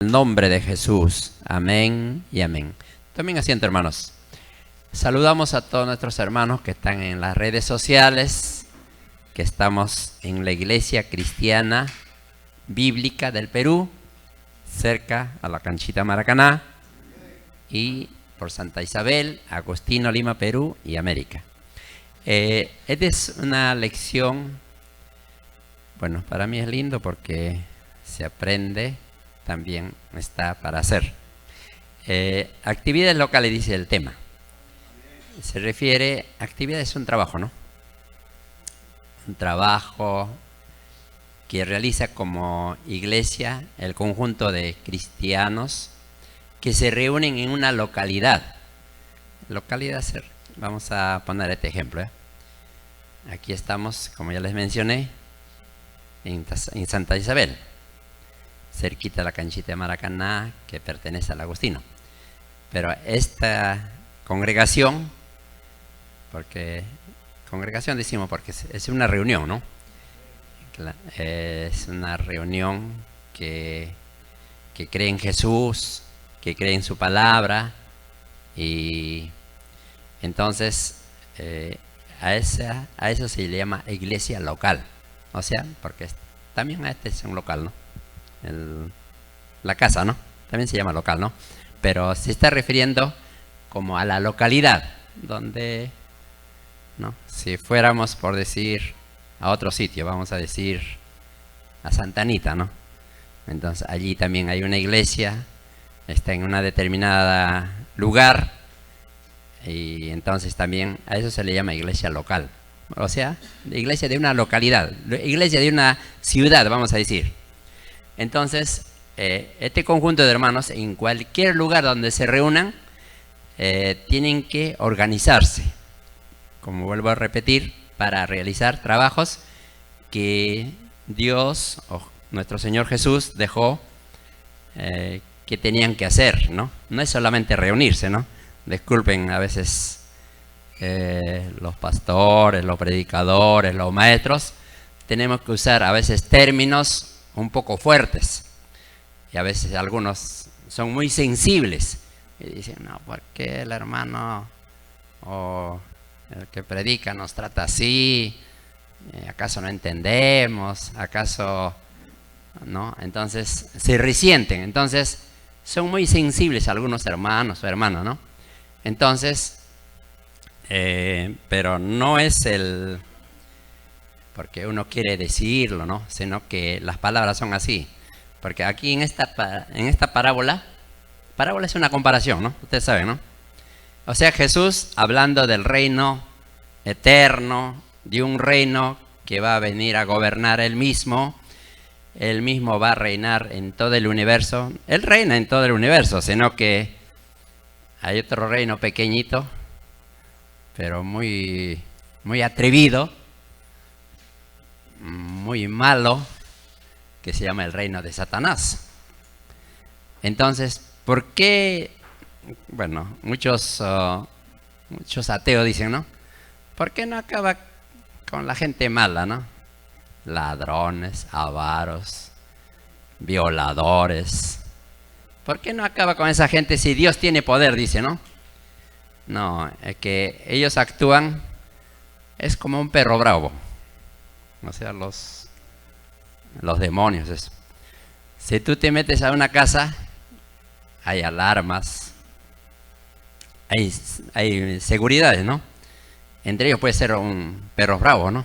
En el nombre de Jesús. Amén y amén. Tomen asiento, hermanos. Saludamos a todos nuestros hermanos que están en las redes sociales, que estamos en la Iglesia Cristiana Bíblica del Perú, cerca a la canchita Maracaná, y por Santa Isabel, Agustino, Lima, Perú y América. Esta es una lección, bueno, para mí es lindo porque se aprende, también está para hacer. Actividades locales, dice el tema. Se refiere, actividades es un trabajo, ¿no? Un trabajo que realiza como iglesia el conjunto de cristianos que se reúnen en una localidad. Localidad, vamos a poner este ejemplo. Aquí estamos, como ya les mencioné, en Santa Isabel, cerquita de la canchita de Maracaná, que pertenece al Agustino. Pero esta congregación, porque congregación decimos porque es una reunión, ¿no? Es una reunión que cree en Jesús, que cree en su palabra, y entonces a eso se le llama iglesia local. O sea, porque también a este es un local, ¿no? La casa, ¿no? También se llama local, ¿no? Pero se está refiriendo como a la localidad, donde, ¿no? Si fuéramos, por decir, a otro sitio, vamos a decir a Santa Anita, ¿no? Entonces allí también hay una iglesia, está en una determinada lugar, y entonces también a eso se le llama iglesia local. O sea, iglesia de una localidad, iglesia de una ciudad, vamos a decir. Entonces, este conjunto de hermanos, en cualquier lugar donde se reúnan, tienen que organizarse, como vuelvo a repetir, para realizar trabajos que Dios o nuestro Señor Jesús dejó que tenían que hacer, ¿no? No es solamente reunirse, ¿no? Disculpen a veces los pastores, los predicadores, los maestros, tenemos que usar a veces términos un poco fuertes, y a veces algunos son muy sensibles y dicen, no, ¿por qué el hermano o el que predica nos trata así? ¿Acaso no entendemos? ¿Acaso no? Entonces se resienten. Entonces son muy sensibles algunos hermanos o hermanas, ¿no? Entonces, pero no es porque uno quiere decirlo, ¿no? Sino que las palabras son así. Porque aquí en esta parábola es una comparación, ¿no? Ustedes saben, ¿no? O sea, Jesús hablando del reino eterno, de un reino que va a venir a gobernar Él mismo va a reinar en todo el universo. Él reina en todo el universo, sino que hay otro reino pequeñito, pero muy, muy atrevido, muy malo, que se llama el reino de Satanás. Entonces, ¿por qué? Bueno, muchos ateos dicen, ¿no? ¿Por qué no acaba con la gente mala, ¿no? Ladrones, avaros, violadores. ¿Por qué no acaba con esa gente si Dios tiene poder, dice, ¿no? No, es que ellos actúan, es como un perro bravo. O sea, los demonios, eso. Si tú te metes a una casa, hay alarmas, hay seguridades, ¿no? Entre ellos puede ser un perro bravo, ¿no?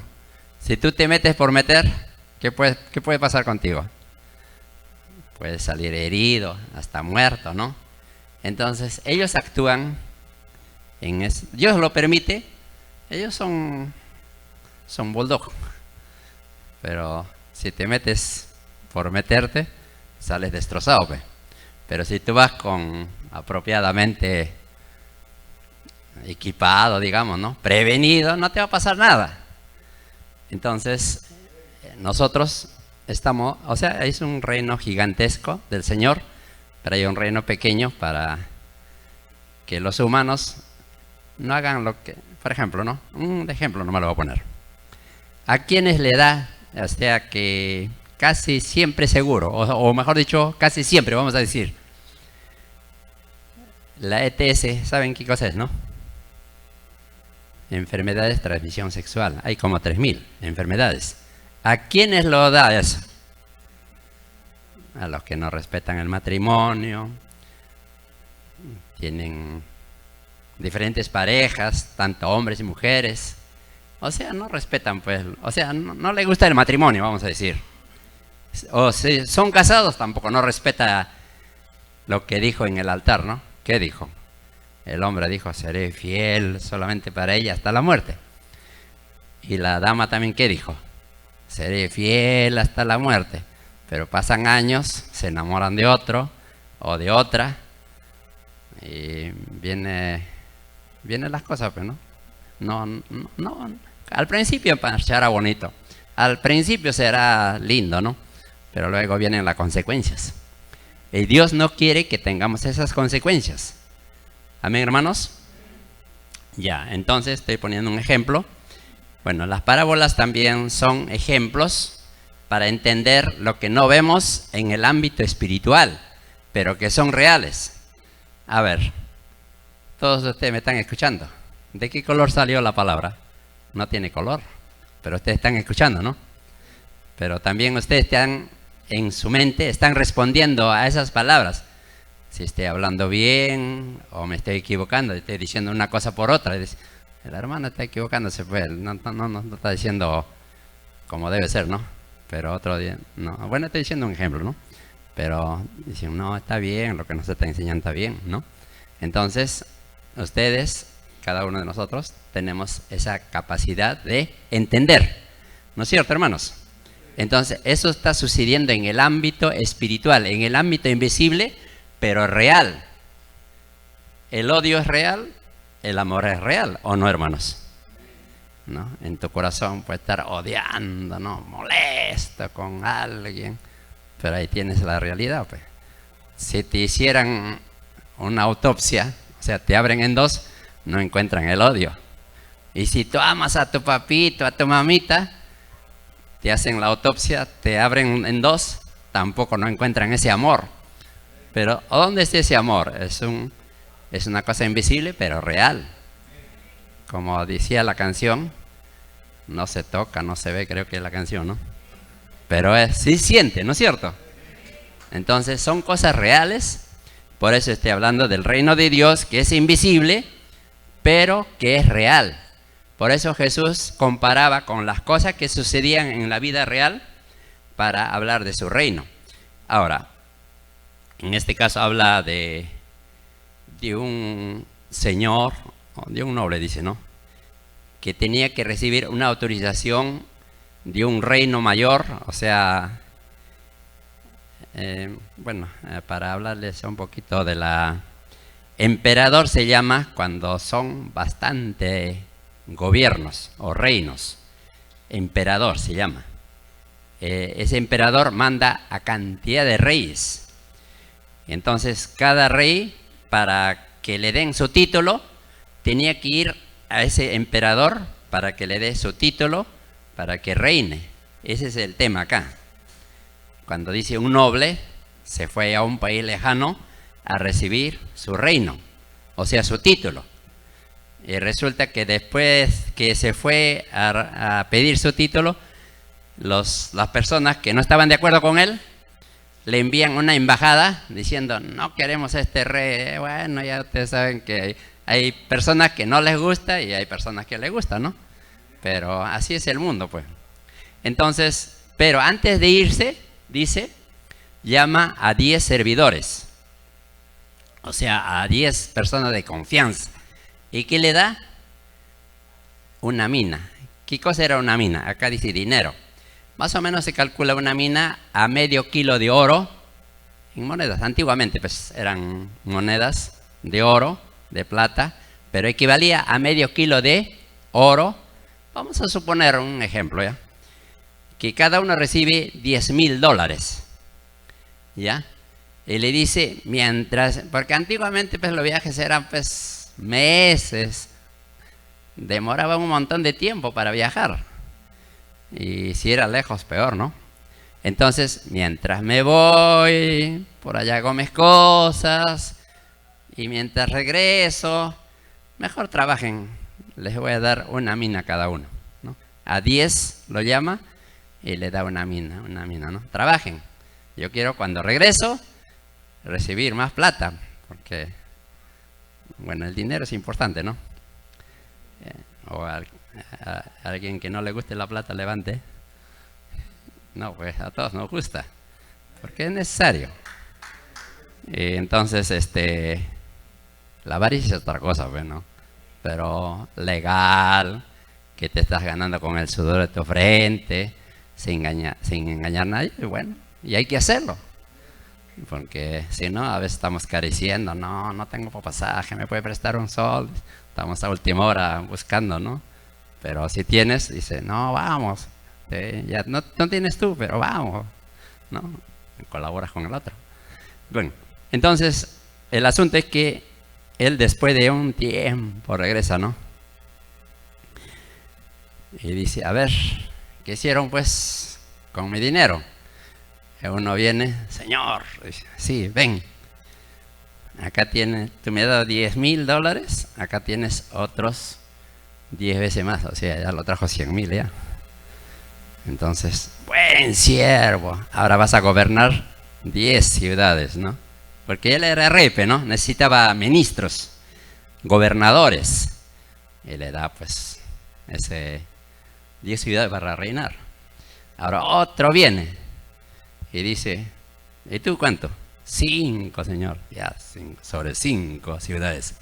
Si tú te metes por meter, ¿qué puede pasar contigo? Puedes salir herido, hasta muerto, ¿no? Entonces, ellos actúan en eso. Dios lo permite. Ellos son bulldog. Pero si te metes por meterte, sales destrozado, pe. Pero si tú vas apropiadamente equipado, digamos, ¿no? Prevenido, no te va a pasar nada. Entonces, nosotros estamos, o sea, es un reino gigantesco del Señor, pero hay un reino pequeño para que los humanos no hagan lo que, por ejemplo, ¿no? Un ejemplo no me lo voy a poner. ¿A quiénes le da, o sea, que casi siempre seguro, o mejor dicho, casi siempre, vamos a decir. La ETS, ¿saben qué cosa es, no? Enfermedades de transmisión sexual. Hay como 3000 enfermedades. ¿A quiénes lo da eso? A los que no respetan el matrimonio, tienen diferentes parejas, tanto hombres y mujeres. O sea, no respetan, pues, o sea, no les gusta el matrimonio, vamos a decir. O si son casados, tampoco no respeta lo que dijo en el altar, ¿no? ¿Qué dijo? El hombre dijo, seré fiel solamente para ella hasta la muerte. Y la dama también, ¿qué dijo? Seré fiel hasta la muerte. Pero pasan años, se enamoran de otro o de otra, y vienen las cosas, pues, ¿no? No. Al principio marchará bonito, al principio será lindo, ¿no? Pero luego vienen las consecuencias. Y Dios no quiere que tengamos esas consecuencias. Amén, hermanos. Ya, entonces estoy poniendo un ejemplo. Bueno, las parábolas también son ejemplos para entender lo que no vemos en el ámbito espiritual, pero que son reales. A ver, todos ustedes me están escuchando. ¿De qué color salió la palabra? No tiene color, pero ustedes están escuchando, ¿no? Pero también ustedes están en su mente, están respondiendo a esas palabras. Si estoy hablando bien o me estoy equivocando, estoy diciendo una cosa por otra. El hermano está equivocándose, pues no está diciendo como debe ser, ¿no? Pero otro día, no. Bueno, estoy diciendo un ejemplo, ¿no? Pero dicen, no, está bien, lo que nos está enseñando está bien, ¿no? Entonces, ustedes, cada uno de nosotros, tenemos esa capacidad de entender, ¿no es cierto, hermanos? Entonces, eso está sucediendo en el ámbito espiritual, en el ámbito invisible, pero real. El odio es real, el amor es real, ¿o no, hermanos? ¿No? En tu corazón puede estar odiando, ¿no? Molesto con alguien, pero ahí tienes la realidad, pues. Si te hicieran una autopsia, o sea, te abren en dos, no encuentran el odio. Y si tú amas a tu papito, a tu mamita, te hacen la autopsia, te abren en dos, tampoco no encuentran ese amor. Pero ¿dónde está ese amor? Es una cosa invisible, pero real. Como decía la canción, no se toca, no se ve, creo que es la canción, ¿no? Pero sí siente, ¿no es cierto? Entonces son cosas reales, por eso estoy hablando del reino de Dios, que es invisible, pero que es real. Por eso Jesús comparaba con las cosas que sucedían en la vida real para hablar de su reino. Ahora, en este caso habla de un señor, de un noble, dice, ¿no? Que tenía que recibir una autorización de un reino mayor, o sea, para hablarles un poquito de la... Emperador se llama cuando son bastante gobiernos o reinos. Emperador se llama. Ese emperador manda a cantidad de reyes. Entonces cada rey, para que le den su título, tenía que ir a ese emperador para que le dé su título, para que reine. Ese es el tema acá. Cuando dice un noble, se fue a un país lejano a recibir su reino, o sea, su título. Y resulta que después que se fue a pedir su título, las personas que no estaban de acuerdo con él, le envían una embajada diciendo, no queremos a este rey. Bueno, ya ustedes saben que hay personas que no les gusta y hay personas que les gusta, ¿no? Pero así es el mundo, pues. Entonces, pero antes de irse, dice, llama a 10 servidores. O sea, a 10 personas de confianza. ¿Y qué le da? Una mina. ¿Qué cosa era una mina? Acá dice dinero. Más o menos se calcula una mina a medio kilo de oro en monedas. Antiguamente pues eran monedas de oro, de plata, pero equivalía a medio kilo de oro. Vamos a suponer un ejemplo, ¿ya? Que cada uno recibe $10,000, ¿ya? Y le dice, porque antiguamente pues los viajes eran pues meses, demoraba un montón de tiempo para viajar. Y si era lejos, peor, ¿no? Entonces, mientras me voy, por allá hago mis cosas, y mientras regreso, mejor trabajen. Les voy a dar una mina a cada uno, ¿no? A 10 lo llama y le da una mina, ¿no? Trabajen. Yo quiero cuando regreso recibir más plata, porque, bueno, el dinero es importante, ¿no? O a alguien que no le guste la plata, levante. No, pues a todos nos gusta, porque es necesario. Entonces, la avaricia es otra cosa, pues, ¿no? Pero legal, que te estás ganando con el sudor de tu frente, sin engañar a nadie, y bueno, y hay que hacerlo. Porque si no, a veces estamos careciendo, no tengo para pasaje, me puede prestar un sol, estamos a última hora buscando, ¿no? Pero si tienes, dice, no, vamos, ya no tienes tú, pero vamos, ¿no? Colaboras con el otro. Bueno, entonces, el asunto es que él después de un tiempo regresa, ¿no? Y dice, a ver, ¿qué hicieron pues con mi dinero? Y uno viene, señor, dice, sí, ven. Acá tienes, tú me has dado $10,000, acá tienes otros 10 veces más, o sea, ya lo trajo 100,000 ya. Entonces, buen siervo, ahora vas a gobernar 10 ciudades, ¿no? Porque él era rey, ¿no? Necesitaba ministros, gobernadores. Y le da, pues, 10 ciudades para reinar. Ahora otro viene y dice, ¿y tú cuánto? 5, señor. Ya, 5, sobre 5 ciudades.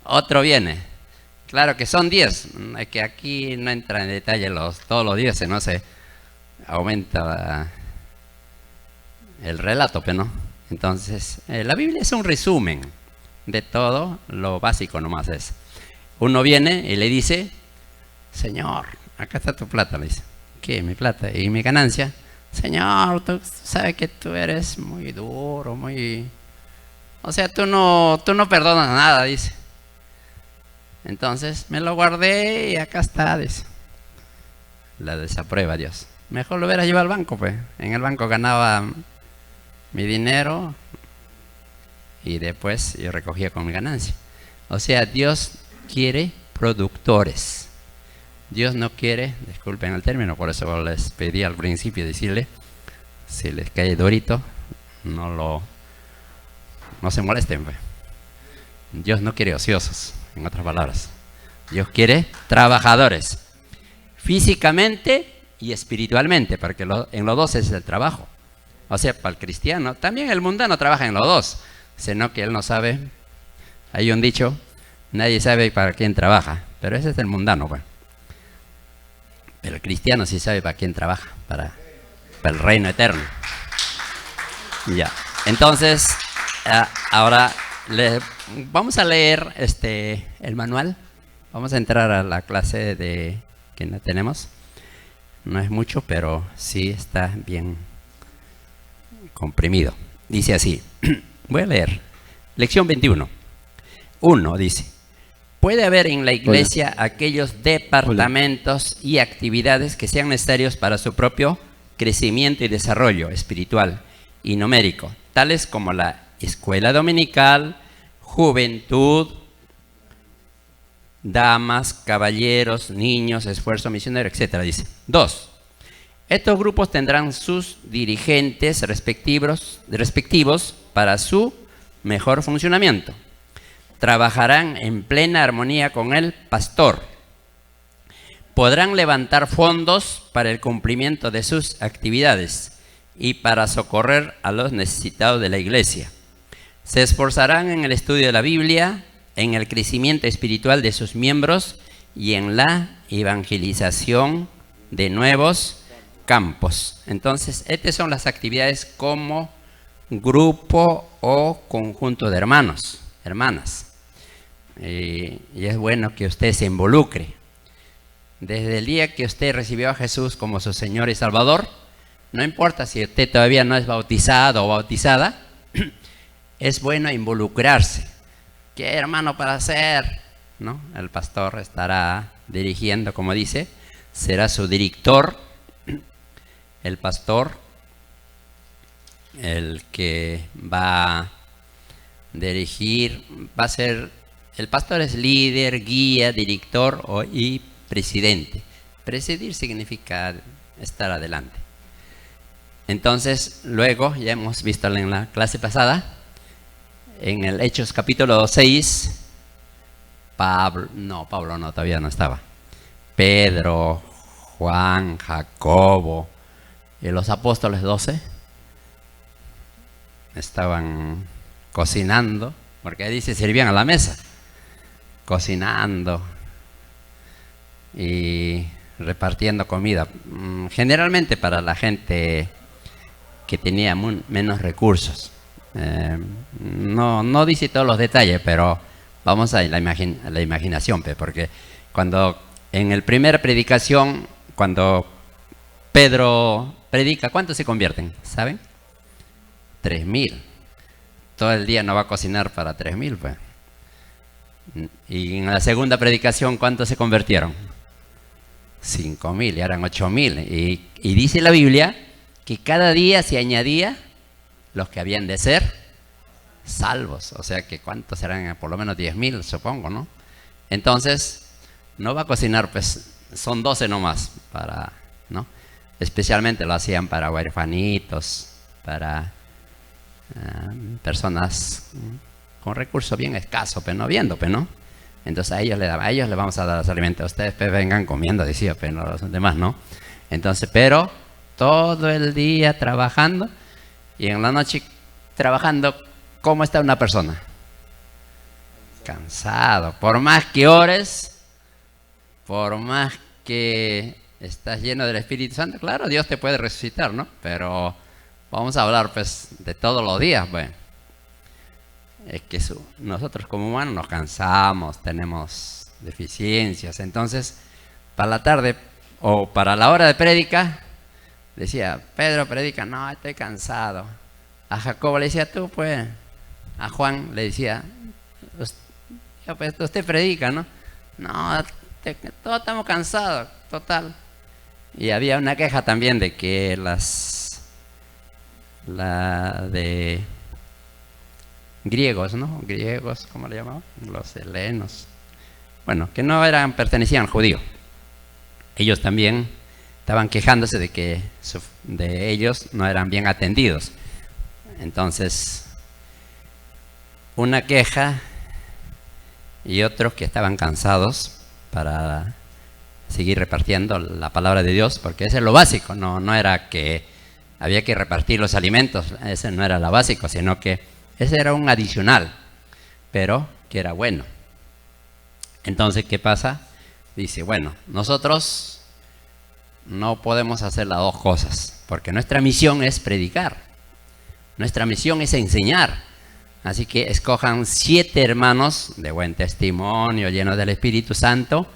Otro viene. Claro que son 10. Es que aquí no entra en detalle todos los 10, no se aumenta el relato, pero no. Entonces, la Biblia es un resumen de todo, lo básico nomás es. Uno viene y le dice, Señor, acá está tu plata, le dice. ¿Qué? ¿Mi plata? ¿Y mi ganancia? Señor, tú sabes que tú eres muy duro, muy... O sea, tú no perdonas nada, dice. Entonces, me lo guardé y acá está, dice. La desaprueba Dios. Mejor lo hubiera llevado al banco, pues. En el banco ganaba mi dinero y después yo recogía con mi ganancia. O sea, Dios quiere productores. Dios no quiere, disculpen el término, por eso les pedí al principio decirle, si les cae dorito, no se molesten, pues. Dios no quiere ociosos, en otras palabras. Dios quiere trabajadores, físicamente y espiritualmente, porque en los dos es el trabajo. O sea, para el cristiano, también el mundano trabaja en los dos, sino que él no sabe. Hay un dicho, nadie sabe para quién trabaja, pero ese es el mundano, pues. Pero el cristiano sí sabe para quién trabaja, para el reino eterno. Ya. Entonces, ahora vamos a leer el manual. Vamos a entrar a la clase que no tenemos. No es mucho, pero sí está bien comprimido. Dice así. Voy a leer. Lección 21. 1 dice. Puede haber en la iglesia aquellos departamentos y actividades que sean necesarios para su propio crecimiento y desarrollo espiritual y numérico, tales como la escuela dominical, juventud, damas, caballeros, niños, esfuerzo misionero, etc. Dice. 2. Estos grupos tendrán sus dirigentes respectivos para su mejor funcionamiento. Trabajarán en plena armonía con el pastor. Podrán levantar fondos para el cumplimiento de sus actividades y para socorrer a los necesitados de la iglesia. Se esforzarán en el estudio de la Biblia, en el crecimiento espiritual de sus miembros y en la evangelización de nuevos campos. Entonces, estas son las actividades como grupo o conjunto de hermanos, hermanas. Y es bueno que usted se involucre. Desde el día que usted recibió a Jesús como su Señor y Salvador, no importa si usted todavía no es bautizado o bautizada, es bueno involucrarse. ¿Qué hermano para hacer? ¿No? El pastor estará dirigiendo, como dice, será su director, el pastor, el que va a dirigir, va a ser, el pastor es líder, guía, director y presidente. Presidir significa estar adelante. Entonces, luego, ya hemos visto en la clase pasada, en el Hechos capítulo 6, Pablo no, todavía no estaba. Pedro, Juan, Jacobo y los apóstoles 12 estaban cocinando, porque ahí dice servían a la mesa, cocinando y repartiendo comida, generalmente para la gente que tenía menos recursos. No dice todos los detalles, pero vamos a la imaginación, porque cuando en el primer predicación, cuando Pedro predica, ¿cuántos se convierten? ¿Saben? 3.000. Todo el día no va a cocinar para 3.000, pues. Y en la segunda predicación, ¿cuántos se convirtieron? 5.000, y eran 8.000. Y dice la Biblia que cada día se añadía los que habían de ser salvos. O sea que ¿cuántos serán? Por lo menos 10.000, supongo, ¿no? Entonces, no va a cocinar, pues son 12 nomás, ¿no? Especialmente lo hacían para huerfanitos, para personas con recursos bien escasos, pero no viendo, pero no. Entonces a ellos les vamos a dar los alimentos. Ustedes pues, vengan comiendo, decía, pero los demás no. Entonces, pero todo el día trabajando y en la noche trabajando, ¿cómo está una persona? Cansado. Por más que ores, por más que estás lleno del Espíritu Santo, claro, Dios te puede resucitar, ¿no? Pero vamos a hablar pues de todos los días, pues. Es que nosotros como humanos nos cansamos, tenemos deficiencias. Entonces, para la tarde o para la hora de prédica, decía, Pedro predica, no, estoy cansado. A Jacobo le decía, tú pues. A Juan le decía, pues usted predica, ¿no? No, todos estamos cansados, total. Y había una queja también de que de griegos, ¿no? Griegos, ¿cómo le llamaban? Los helenos. Bueno, que no pertenecían al judío. Ellos también estaban quejándose de que de ellos no eran bien atendidos. Entonces, una queja y otros que estaban cansados para seguir repartiendo la palabra de Dios, porque ese es lo básico, no era que había que repartir los alimentos, ese no era lo básico, sino que ese era un adicional, pero que era bueno. Entonces, ¿qué pasa? Dice, bueno, nosotros no podemos hacer las dos cosas, porque nuestra misión es predicar, nuestra misión es enseñar. Así que escojan 7 hermanos de buen testimonio, llenos del Espíritu Santo.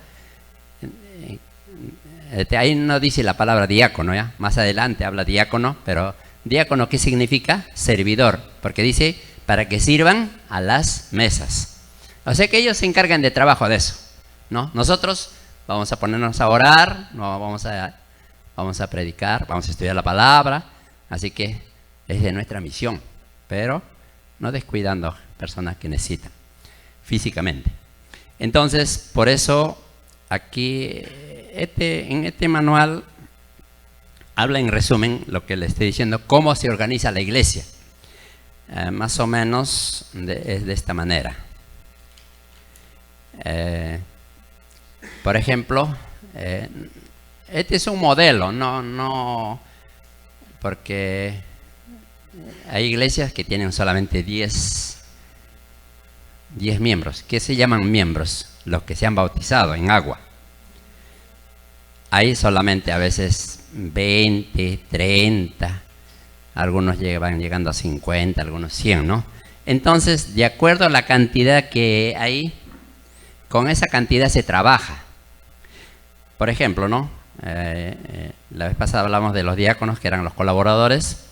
Ahí no dice la palabra diácono, ¿ya? Más adelante habla diácono, pero diácono, ¿qué significa? Servidor, porque dice para que sirvan a las mesas. O sea que ellos se encargan de trabajo de eso, ¿no? Nosotros vamos a ponernos a orar, no vamos a predicar, vamos a estudiar la palabra, así que es de nuestra misión, pero no descuidando personas que necesitan físicamente. Entonces, por eso aquí en este manual habla en resumen lo que le estoy diciendo, cómo se organiza la iglesia. Más o menos es de esta manera. Por ejemplo, este es un modelo, no porque hay iglesias que tienen solamente 10 miembros. ¿Qué se llaman miembros? Los que se han bautizado en agua. Hay solamente a veces 20, 30, algunos van llegando a 50, algunos 100, ¿no? Entonces, de acuerdo a la cantidad que hay, con esa cantidad se trabaja. Por ejemplo, ¿no? La vez pasada hablamos de los diáconos, que eran los colaboradores.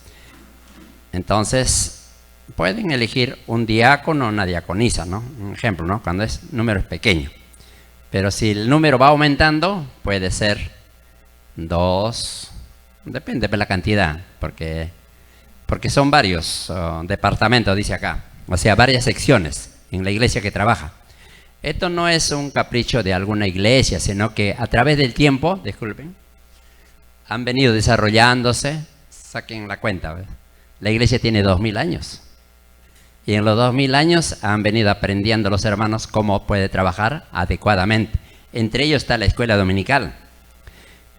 Entonces, pueden elegir un diácono o una diaconisa, ¿no? Un ejemplo, ¿no? Cuando el número es pequeño. Pero si el número va aumentando, puede ser 2, depende de la cantidad, porque porque son varios departamentos, dice acá, o sea, varias secciones en la iglesia que trabaja. Esto no es un capricho de alguna iglesia, sino que a través del tiempo, disculpen, han venido desarrollándose. Saquen la cuenta, ¿verdad? La iglesia tiene 2000 años. Y en los 2000 años han venido aprendiendo los hermanos cómo puede trabajar adecuadamente. Entre ellos está la escuela dominical.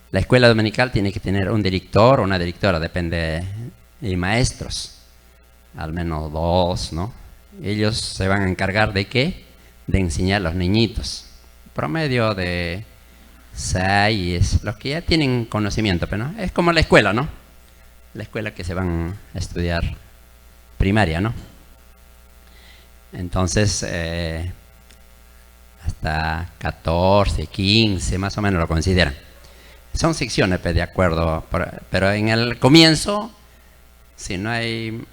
La escuela dominical tiene que tener un director o una directora, depende, y maestros, al menos 2, ¿no? Ellos se van a encargar de ¿qué? De enseñar a los niñitos. Promedio de 6, los que ya tienen conocimiento, pero ¿no? Es como la escuela, ¿no? La escuela que se van a estudiar primaria, ¿no? Entonces, hasta 14, 15, más o menos lo consideran. Son secciones, de acuerdo, pero en el comienzo, si no hay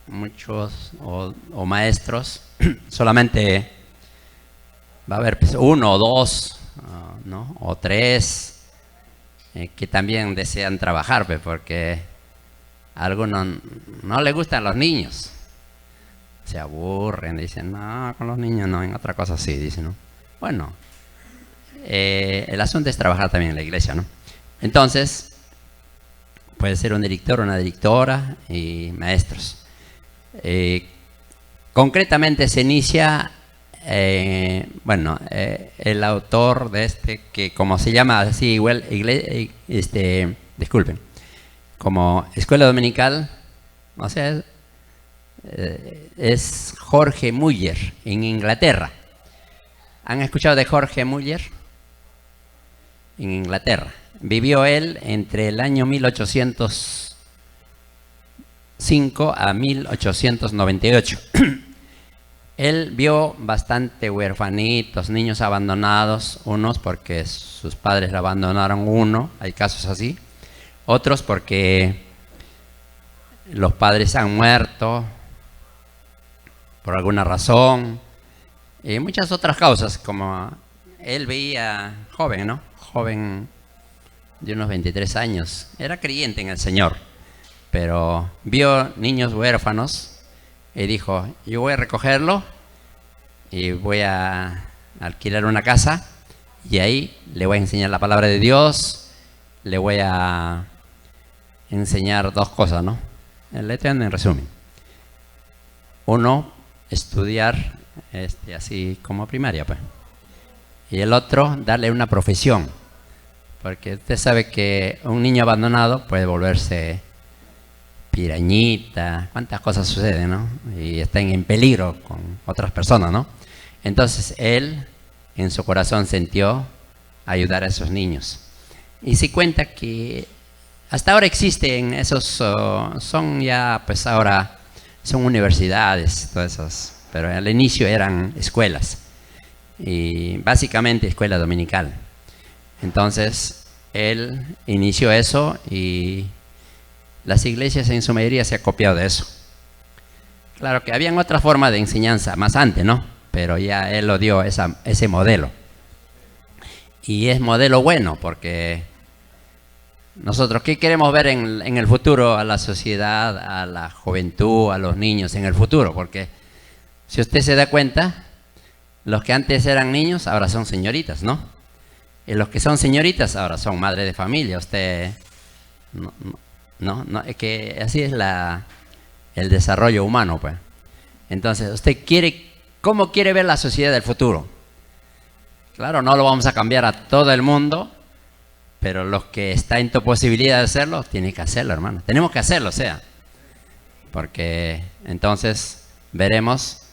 muchos o maestros, solamente va a haber 1 o 2, ¿no? O 3 que también desean trabajar, porque a algunos no les gustan los niños, se aburren, dicen, no, con los niños no, en otra cosa sí, dicen, ¿no? Bueno, el asunto es trabajar también en la iglesia, ¿no? Entonces, puede ser un director, una directora y maestros. Concretamente se inicia, el autor de que como se llama así, igual, disculpen, como escuela dominical, o sea, es Jorge Muller, en Inglaterra. ¿Han escuchado de Jorge Muller? En Inglaterra. Vivió él entre el año 1805 a 1898. Él vio bastante huerfanitos, niños abandonados, unos porque sus padres lo abandonaron, hay casos así, otros porque los padres han muerto por alguna razón, y muchas otras causas, como él veía joven, ¿no? Joven de unos 23 años, era creyente en el Señor, pero vio niños huérfanos y dijo, yo voy a recogerlo y voy a alquilar una casa y ahí le voy a enseñar la palabra de Dios, le voy a enseñar 2 cosas, ¿no? El en resumen. Uno, estudiar así como primaria, pues. Y el otro, darle una profesión. Porque usted sabe que un niño abandonado puede volverse pirañita, cuántas cosas suceden, ¿no? Y están en peligro con otras personas, ¿no? Entonces él, en su corazón, sintió ayudar a esos niños. Y se cuenta que hasta ahora existen esos, son ya, pues ahora son universidades, todas esas, pero al inicio eran escuelas, y básicamente escuela dominical. Entonces, él inició eso y las iglesias en su mayoría se han copiado de eso. Claro que habían otra forma de enseñanza más antes, ¿no? Pero ya él lo dio ese modelo. Y es modelo bueno porque nosotros, ¿qué queremos ver en el futuro a la sociedad, a la juventud, a los niños en el futuro? Porque si usted se da cuenta, los que antes eran niños ahora son señoritas, ¿no? Y los que son señoritas ahora son madres de familia. Usted, no, es que así es el desarrollo humano, pues. Entonces, usted ¿cómo quiere ver la sociedad del futuro? Claro, no lo vamos a cambiar a todo el mundo, pero los que está en tu posibilidad de hacerlo, tienes que hacerlo, hermano. Tenemos que hacerlo, o sea. Porque entonces veremos,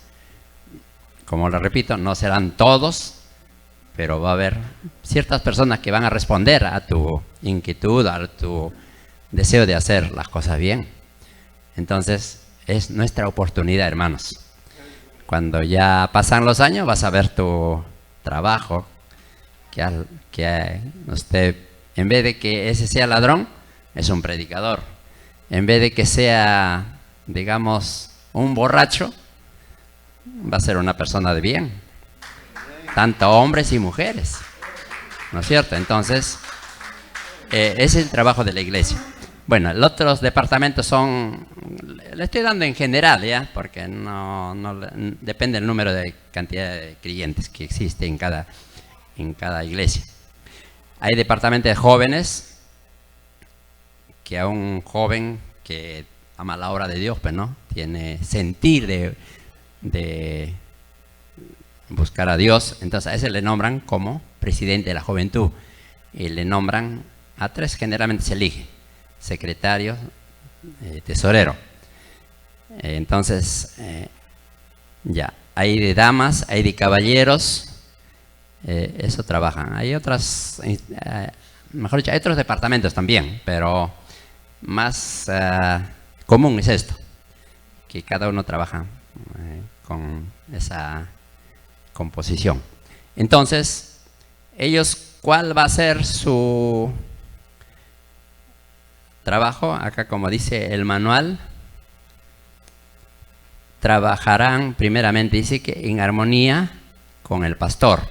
como lo repito, no serán todos, pero va a haber ciertas personas que van a responder a tu inquietud, a tu deseo de hacer las cosas bien. Usted es nuestra oportunidad, hermanos. Cuando ya pasan los años, vas a ver tu trabajo, que usted, en vez de que ese sea ladrón, es un predicador. En vez de que sea, digamos, un borracho, va a ser una persona de bien. Tanto hombres y mujeres, ¿no es cierto? Entonces, ese es el trabajo de la iglesia. Bueno, los otros departamentos son, le estoy dando en general, ¿ya? Porque depende del número de cantidad de creyentes que existe en cada iglesia. Hay departamentos de jóvenes, que a un joven que ama la obra de Dios, pues, ¿no? Tiene sentir de buscar a Dios, entonces a ese le nombran como presidente de la juventud y le nombran a 3, generalmente se elige: secretario, tesorero. Entonces, ya, hay de damas, hay de caballeros, eso trabajan. Hay otras, mejor dicho, hay otros departamentos también, pero más común es esto, que cada uno trabaja con esa composición. Entonces, ellos, ¿cuál va a ser su trabajo? Acá, como dice el manual, trabajarán primeramente, dice que en armonía con el pastor.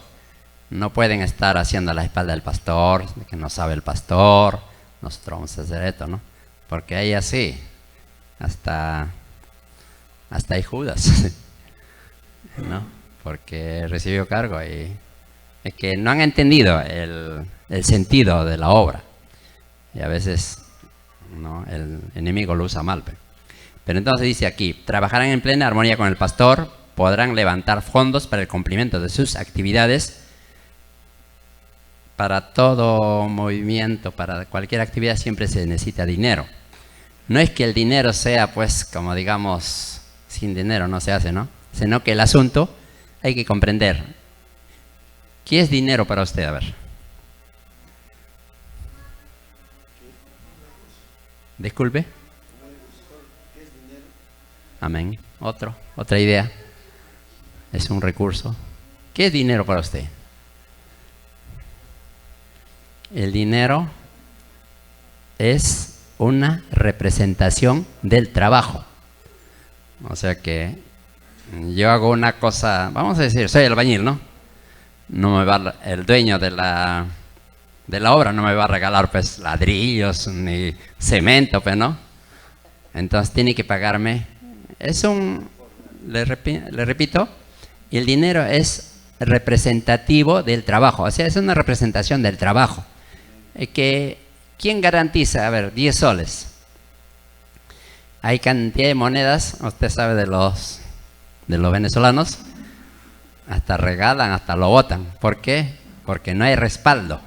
No pueden estar haciendo a la espalda del pastor, que no sabe el pastor, nosotros vamos a hacer esto, ¿no? Porque hay así, hasta hay Judas, ¿no? Porque recibió cargo y es que no han entendido el sentido de la obra. Y a veces, ¿no?, el enemigo lo usa mal. Pero entonces dice aquí, trabajarán en plena armonía con el pastor, podrán levantar fondos para el cumplimiento de sus actividades. Para todo movimiento, para cualquier actividad siempre se necesita dinero. No es que el dinero sea, pues, como digamos, sin dinero no se hace, ¿no? Sino que el asunto hay que comprender. ¿Qué es dinero para usted? A ver. Disculpe. Amén. Otra idea. Es un recurso. ¿Qué es dinero para usted? El dinero es una representación del trabajo. O sea que yo hago una cosa, vamos a decir, soy albañil, ¿no? No me va, el dueño de la obra no me va a regalar, pues, ladrillos ni cemento, pues, ¿no? Entonces tiene que pagarme. Le repito, el dinero es representativo del trabajo, o sea, es una representación del trabajo. ¿Quién garantiza? A ver, 10 soles. Hay cantidad de monedas, usted sabe, de los venezolanos, hasta regalan, hasta lo botan. ¿Por qué? Porque no hay respaldo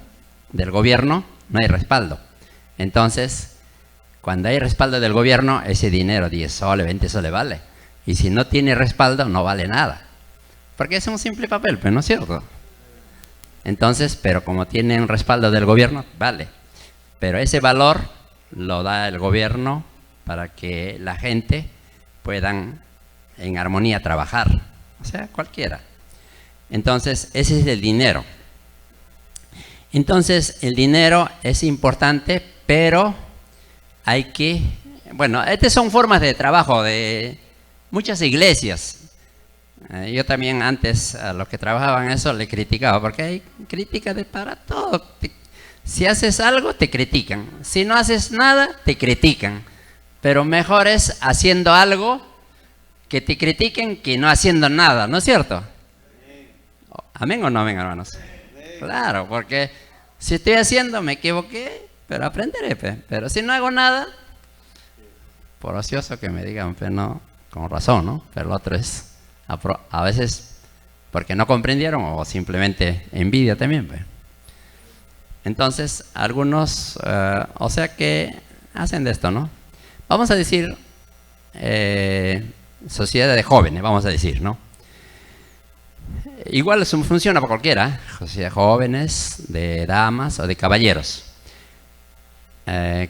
del gobierno, no hay respaldo. Entonces, cuando hay respaldo del gobierno, ese dinero, 10 soles, 20 soles vale. Y si no tiene respaldo, no vale nada. Porque es un simple papel, pues, ¿no es cierto? Entonces, pero como tiene un respaldo del gobierno, vale. Pero ese valor lo da el gobierno para que la gente puedan en armonía trabajar. O sea, cualquiera. Entonces, ese es el dinero. Entonces, el dinero es importante, pero hay que... Bueno, estas son formas de trabajo de muchas iglesias. Yo también antes a los que trabajaban eso le criticaba, porque hay crítica para todo. Si haces algo, te critican. Si no haces nada, te critican. Pero mejor es haciendo algo que te critiquen que no haciendo nada, ¿no es cierto? ¿Amén o no amén, hermanos? Claro, porque si estoy haciendo, me equivoqué, pero aprenderé. Pero si no hago nada, por ocioso que me digan, pero no, con razón, ¿no? Pero lo otro es a veces porque no comprendieron o simplemente envidia también, pues. Entonces, algunos, o sea que hacen de esto, ¿no? Vamos a decir, sociedad de jóvenes, vamos a decir, ¿no? Igual eso funciona para cualquiera, sociedad de jóvenes, de damas o de caballeros.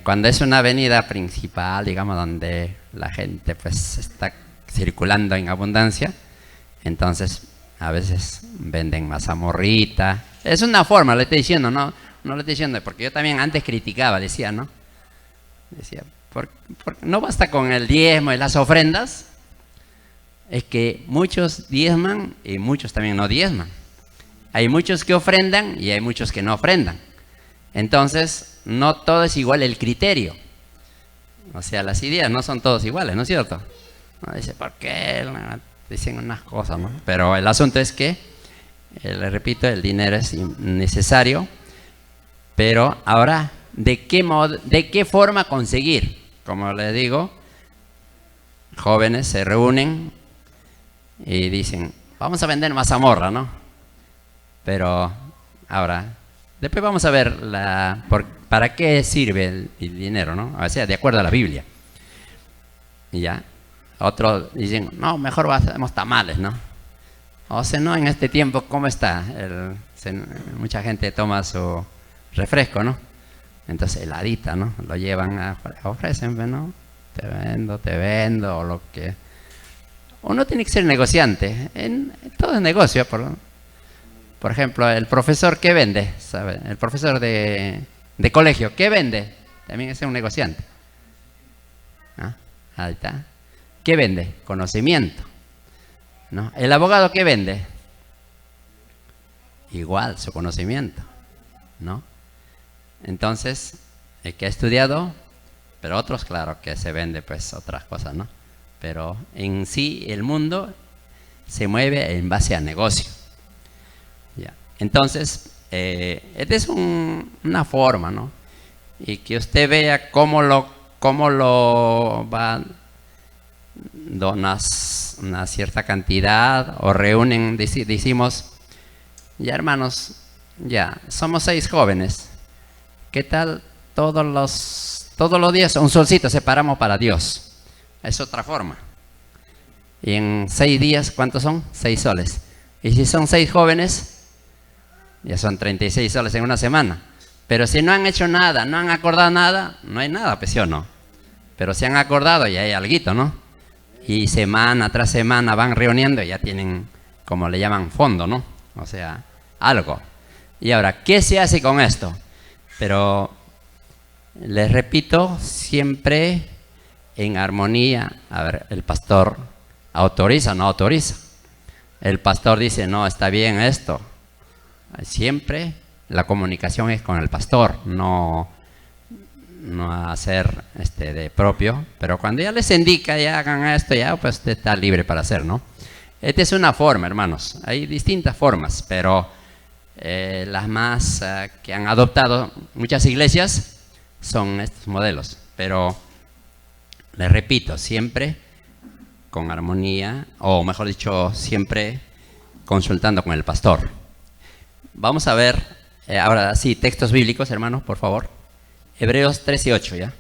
Cuando es una avenida principal, digamos, donde la gente pues está circulando en abundancia, entonces a veces venden mazamorrita. Es una forma, le estoy diciendo, no le estoy diciendo, porque yo también antes criticaba, decía, ¿no? Decía, no basta con el diezmo y las ofrendas, es que muchos diezman y muchos también no diezman. Hay muchos que ofrendan y hay muchos que no ofrendan. Entonces, no todo es igual el criterio. O sea, las ideas no son todos iguales, ¿no es cierto? No dice, ¿por qué? Dicen unas cosas, ¿no? Pero el asunto es que, le repito, el dinero es necesario, pero ahora, ¿de qué forma conseguir? Como les digo, jóvenes se reúnen y dicen, vamos a vender mazamorra, ¿no? Pero ahora, después vamos a ver para qué sirve el dinero, ¿no? O sea, de acuerdo a la Biblia. Y ya, otros dicen, no, mejor hacemos tamales, ¿no? O sea, no, en este tiempo, ¿cómo está? Mucha gente toma su refresco, ¿no? Entonces, heladita, ¿no? Lo llevan ofrecen, ¿no? Te vendo, o lo que... Uno tiene que ser negociante. Todo es negocio. Por ejemplo, el profesor, ¿qué vende? ¿Sabe? El profesor de colegio, ¿qué vende? También es un negociante. ¿Ah? Ahí está. ¿Qué vende? Conocimiento, ¿no? El abogado, ¿qué vende? Igual, su conocimiento, ¿no? Entonces, el que ha estudiado, pero otros, claro, que se vende pues otras cosas, ¿no? Pero en sí el mundo se mueve en base a negocio. ¿Ya? Entonces, esta es una forma, ¿no? Y que usted vea cómo lo va, donas una cierta cantidad o reúnen, decimos, ya hermanos, ya, somos 6 jóvenes. ¿Qué tal todos los días un solcito separamos para Dios? Es otra forma. Y en 6 días, ¿cuántos son? 6 soles. Y si son 6 jóvenes, ya son 36 soles en una semana. Pero si no han hecho nada, no han acordado nada, no hay nada, pues, ¿sí o no? Pero si han acordado, ya hay alguito, ¿no? Y semana tras semana van reuniendo y ya tienen, como le llaman, fondo, ¿no? O sea, algo. Y ahora, ¿qué se hace con esto? Pero les repito, siempre en armonía. A ver, el pastor autoriza, no autoriza. El pastor dice, no, está bien esto. Siempre la comunicación es con el pastor, no hacer de propio. Pero cuando ya les indica, ya hagan esto, ya pues usted está libre para hacer, ¿no? Esta es una forma, hermanos. Hay distintas formas, pero las más que han adoptado muchas iglesias son estos modelos. Pero les repito, siempre con armonía, o mejor dicho, siempre consultando con el pastor. Vamos a ver ahora sí textos bíblicos, hermanos, por favor. Hebreos 13:8, ¿ya?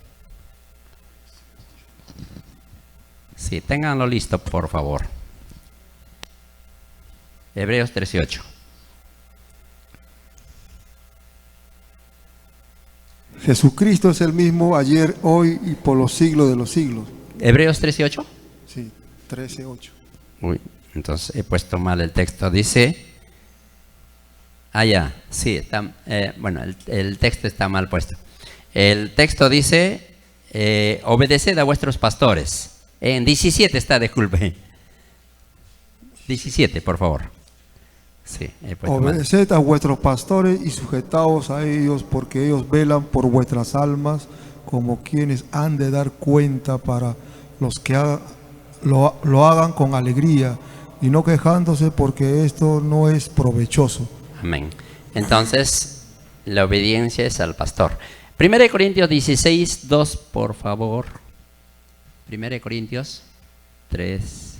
Sí, ténganlo listo, por favor. Hebreos 13:8. Jesucristo es el mismo ayer, hoy y por los siglos de los siglos. Hebreos 13:8. Sí, 13:8. Uy, entonces he puesto mal el texto. Dice... ya, sí, está, bueno, el texto está mal puesto. El texto dice, obedeced a vuestros pastores. En 17 está, disculpe. 17, por favor. Sí, he puesto obedeced mal. a vuestros pastores y sujetaos a ellos, porque ellos velan por vuestras almas, como quienes han de dar cuenta, para los que lo hagan con alegría y no quejándose, porque esto no es provechoso. Amén. Entonces, la obediencia es al pastor. 1 Corintios 16:2, por favor. 1 Corintios 3.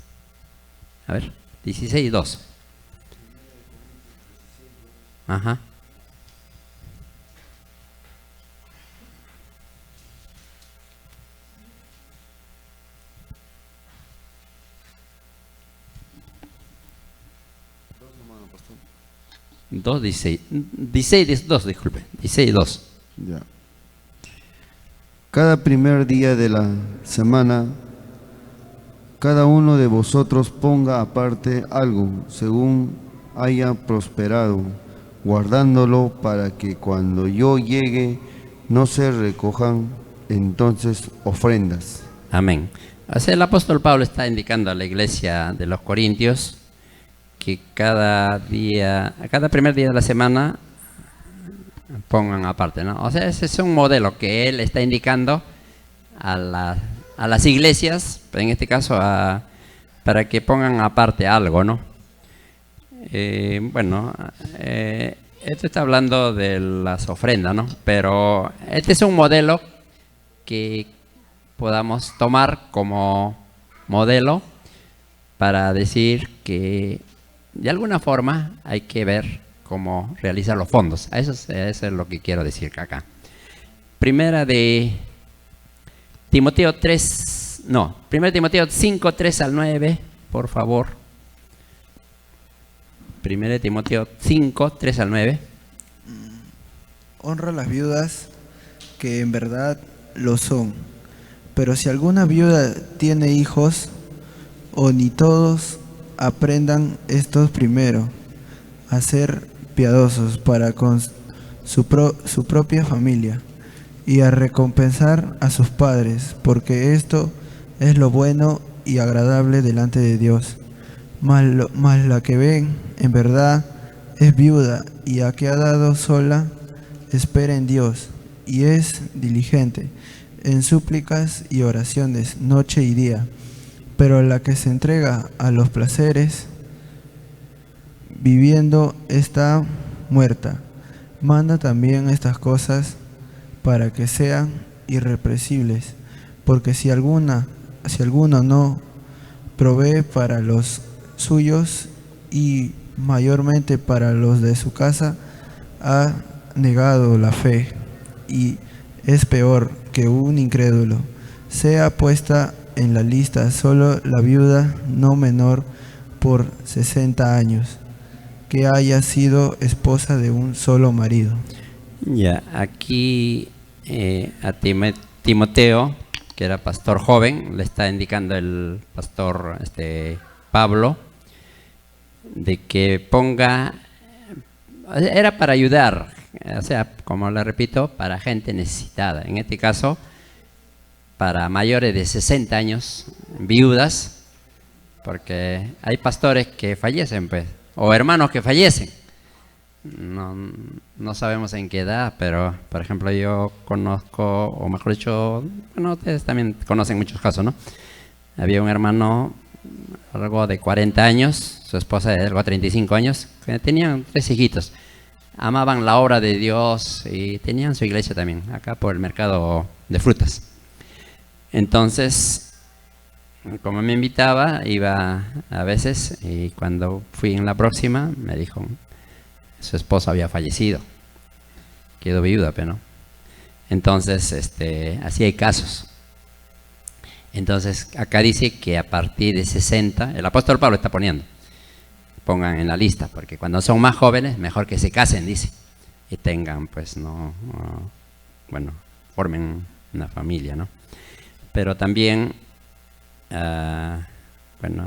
A ver, 16:2. Ajá. Dos, 16, 2, disculpe. 16:2. Ya. Cada primer día de la semana, cada uno de vosotros ponga aparte algo, según haya prosperado, guardándolo para que cuando yo llegue no se recojan entonces ofrendas. Amén. O sea, el apóstol Pablo está indicando a la iglesia de los Corintios que cada primer día de la semana pongan aparte, ¿no? O sea, ese es un modelo que él está indicando a las iglesias, en este caso para que pongan aparte algo, ¿no? Esto está hablando de las ofrendas, ¿no? Pero este es un modelo que podamos tomar como modelo para decir que de alguna forma hay que ver cómo realizar los fondos. Eso es lo que quiero decir acá. Primera de Timoteo 5, 3 al 9, por favor. Primera de Timoteo 5, 3 al 9. Honra a las viudas, que en verdad lo son. Pero si alguna viuda tiene hijos, o ni todos, aprendan estos primero a ser piadosos para con su propia familia, y a recompensar a sus padres, porque esto es lo bueno y agradable delante de Dios. Mas la que ven, en verdad, es viuda, y a que ha dado sola, espera en Dios, y es diligente en súplicas y oraciones noche y día. Pero la que se entrega a los placeres, viviendo, está muerta. Manda también estas cosas para que sean irrepresibles, porque si alguno no provee para los suyos y mayormente para los de su casa, ha negado la fe y es peor que un incrédulo. Sea puesta en la lista solo la viuda no menor por 60 años, que haya sido esposa de un solo marido. Ya, aquí a Timoteo, que era pastor joven, le está indicando el pastor Pablo, de que ponga, era para ayudar, o sea, como le repito, para gente necesitada. En este caso, para mayores de 60 años, viudas, porque hay pastores que fallecen, pues, o hermanos que fallecen. No sabemos en qué edad, pero por ejemplo yo conozco, o mejor dicho, bueno, ustedes también conocen muchos casos, ¿no? Había un hermano, algo de 40 años, su esposa de algo de 35 años, que tenían 3 hijitos. Amaban la obra de Dios y tenían su iglesia también, acá por el mercado de frutas. Entonces, como me invitaba, iba a veces, y cuando fui en la próxima, me dijo, su esposa había fallecido, quedó viuda, pero no. Entonces, así hay casos. Entonces, acá dice que a partir de 60, el apóstol Pablo está poniendo, pongan en la lista, porque cuando son más jóvenes, mejor que se casen, dice, y tengan, pues, formen una familia, ¿no? Pero también,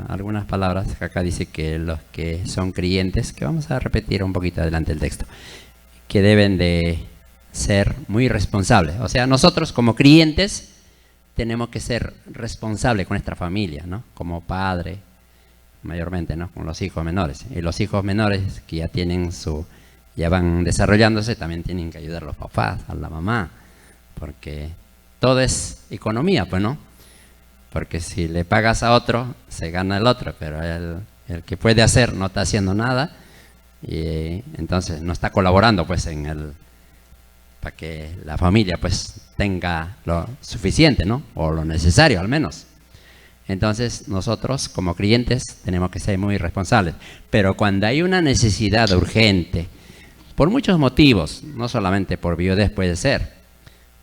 algunas palabras, acá dice que los que son creyentes, que vamos a repetir un poquito adelante el texto, que deben de ser muy responsables. O sea, nosotros como creyentes tenemos que ser responsables con nuestra familia, ¿no? Como padre, mayormente, ¿no? Con los hijos menores. Y los hijos menores que ya van desarrollándose, también tienen que ayudar a los papás, a la mamá, porque todo es economía, pues, ¿no? Porque si le pagas a otro, se gana el otro, pero el que puede hacer no está haciendo nada, y entonces no está colaborando, pues, para que la familia, pues, tenga lo suficiente, ¿no? O lo necesario, al menos. Entonces, nosotros, como creyentes, tenemos que ser muy responsables. Pero cuando hay una necesidad urgente, por muchos motivos, no solamente por viudez puede ser,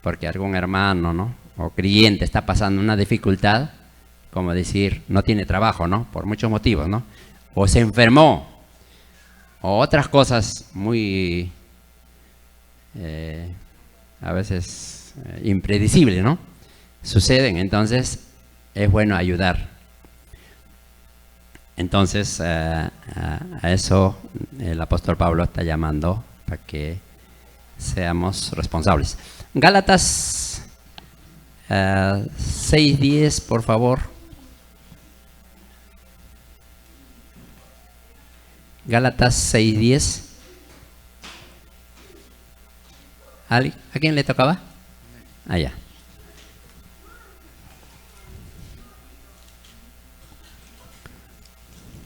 porque algún hermano, ¿no? O creyente está pasando una dificultad, como decir, no tiene trabajo, ¿no? Por muchos motivos, ¿no? O se enfermó, o otras cosas muy, a veces, impredecibles, ¿no? Suceden, entonces es bueno ayudar. Entonces, a eso el apóstol Pablo está llamando para que seamos responsables. Gálatas 6:10, por favor. Gálatas 6:10. ¿A quién le tocaba? Allá.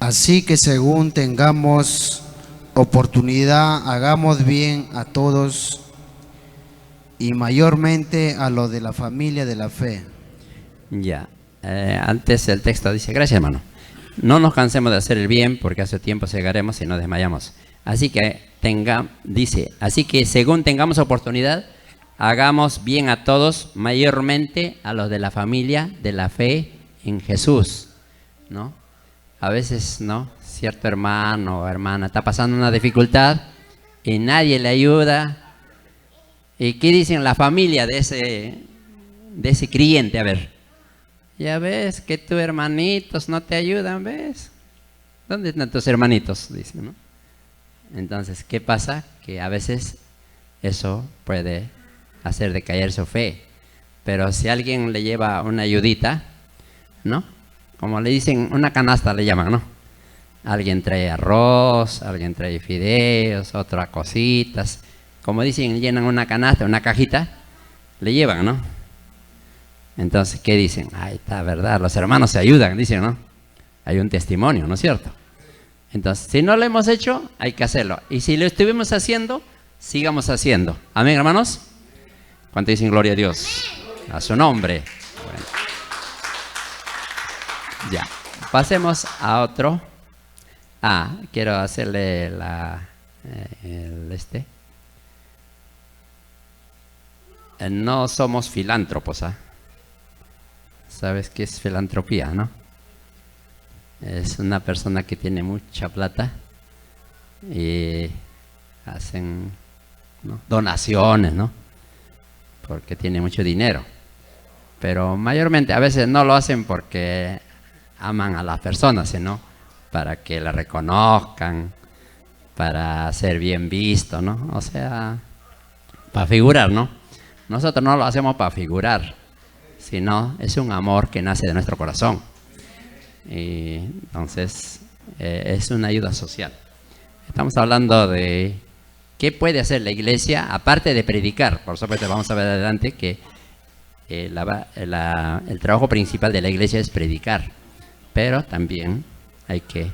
Así que según tengamos oportunidad, hagamos bien a todos y mayormente a los de la familia de la fe. Ya, antes el texto dice, gracias hermano, no nos cansemos de hacer el bien porque hace tiempo llegaremos y no desmayamos. Así que dice, así que según tengamos oportunidad, hagamos bien a todos, mayormente a los de la familia de la fe en Jesús, ¿no? A veces, ¿no? Cierto hermano o hermana está pasando una dificultad y nadie le ayuda. ¿Y qué dicen la familia de ese creyente? A ver, ya ves que tus hermanitos no te ayudan, ¿ves? ¿Dónde están tus hermanitos? Dicen, ¿no? Entonces, ¿qué pasa? Que a veces eso puede hacer decaer su fe. Pero si alguien le lleva una ayudita, ¿no? Como le dicen, una canasta le llaman, ¿no? Alguien trae arroz, alguien trae fideos, otras cositas. Como dicen, llenan una canasta, una cajita, le llevan, ¿no? Entonces, ¿qué dicen? Ahí está, ¿verdad? Los hermanos se ayudan, dicen, ¿no? Hay un testimonio, ¿no es cierto? Entonces, si no lo hemos hecho, hay que hacerlo. Y si lo estuvimos haciendo, sigamos haciendo. Amén, hermanos. ¿Cuánto dicen gloria a Dios? A su nombre. Bueno. Ya, pasemos a otro. Quiero hacerle no somos filántropos, ¿ah? ¿Sabes qué es filantropía, no? Es una persona que tiene mucha plata y hacen, ¿no?, donaciones, ¿no? Porque tiene mucho dinero. Pero mayormente a veces no lo hacen porque aman a las personas, sino para que la reconozcan, para ser bien visto, ¿no? O sea, para figurar, ¿no? Nosotros no lo hacemos para figurar, sino es un amor que nace de nuestro corazón. Y entonces es una ayuda social. Estamos hablando de qué puede hacer la iglesia aparte de predicar. Por supuesto, vamos a ver adelante que el trabajo principal de la iglesia es predicar, pero también hay que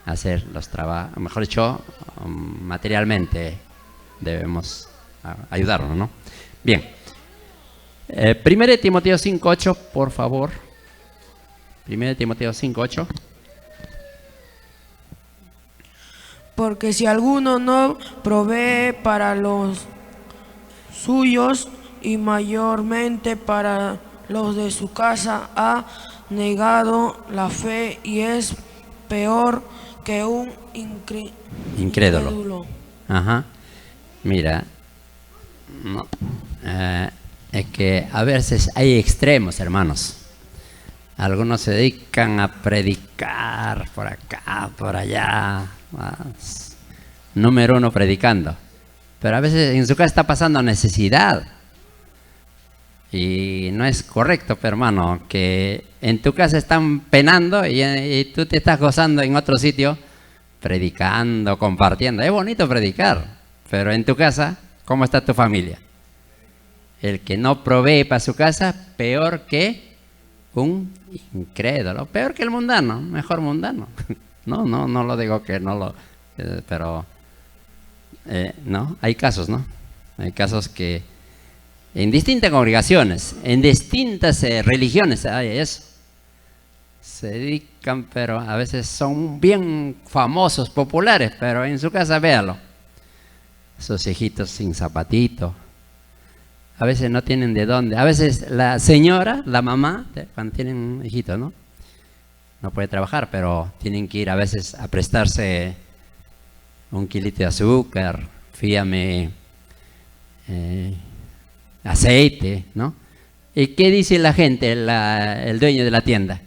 hacer los trabajos, mejor dicho, materialmente debemos ayudarnos, ¿no? Bien, 1 Timoteo 5:8, por favor. 1 Timoteo 5:8. Porque si alguno no provee para los suyos y mayormente para los de su casa, ha negado la fe y es peor que un incrédulo. Ajá. Mira, no, es que a veces hay extremos, hermanos. Algunos se dedican a predicar por acá, por allá, número uno predicando, pero a veces en su casa está pasando necesidad y no es correcto, pero hermano, que en tu casa están penando y tú te estás gozando en otro sitio predicando, compartiendo. Es bonito predicar, pero en tu casa, ¿cómo está tu familia? El que no provee para su casa, peor que un incrédulo, peor que el mundano, mejor mundano. No lo digo que no lo, pero no, hay casos, ¿no? Hay casos que en distintas congregaciones, en distintas religiones hay eso. Se dedican, pero a veces son bien famosos, populares, pero en su casa véalo. Sus hijitos sin zapatito. A veces no tienen de dónde. A veces la señora, la mamá, cuando tienen hijitos, ¿no? No puede trabajar, pero tienen que ir a veces a prestarse un kilito de azúcar, fíame, aceite, ¿no? ¿Y qué dice la gente, el dueño de la tienda?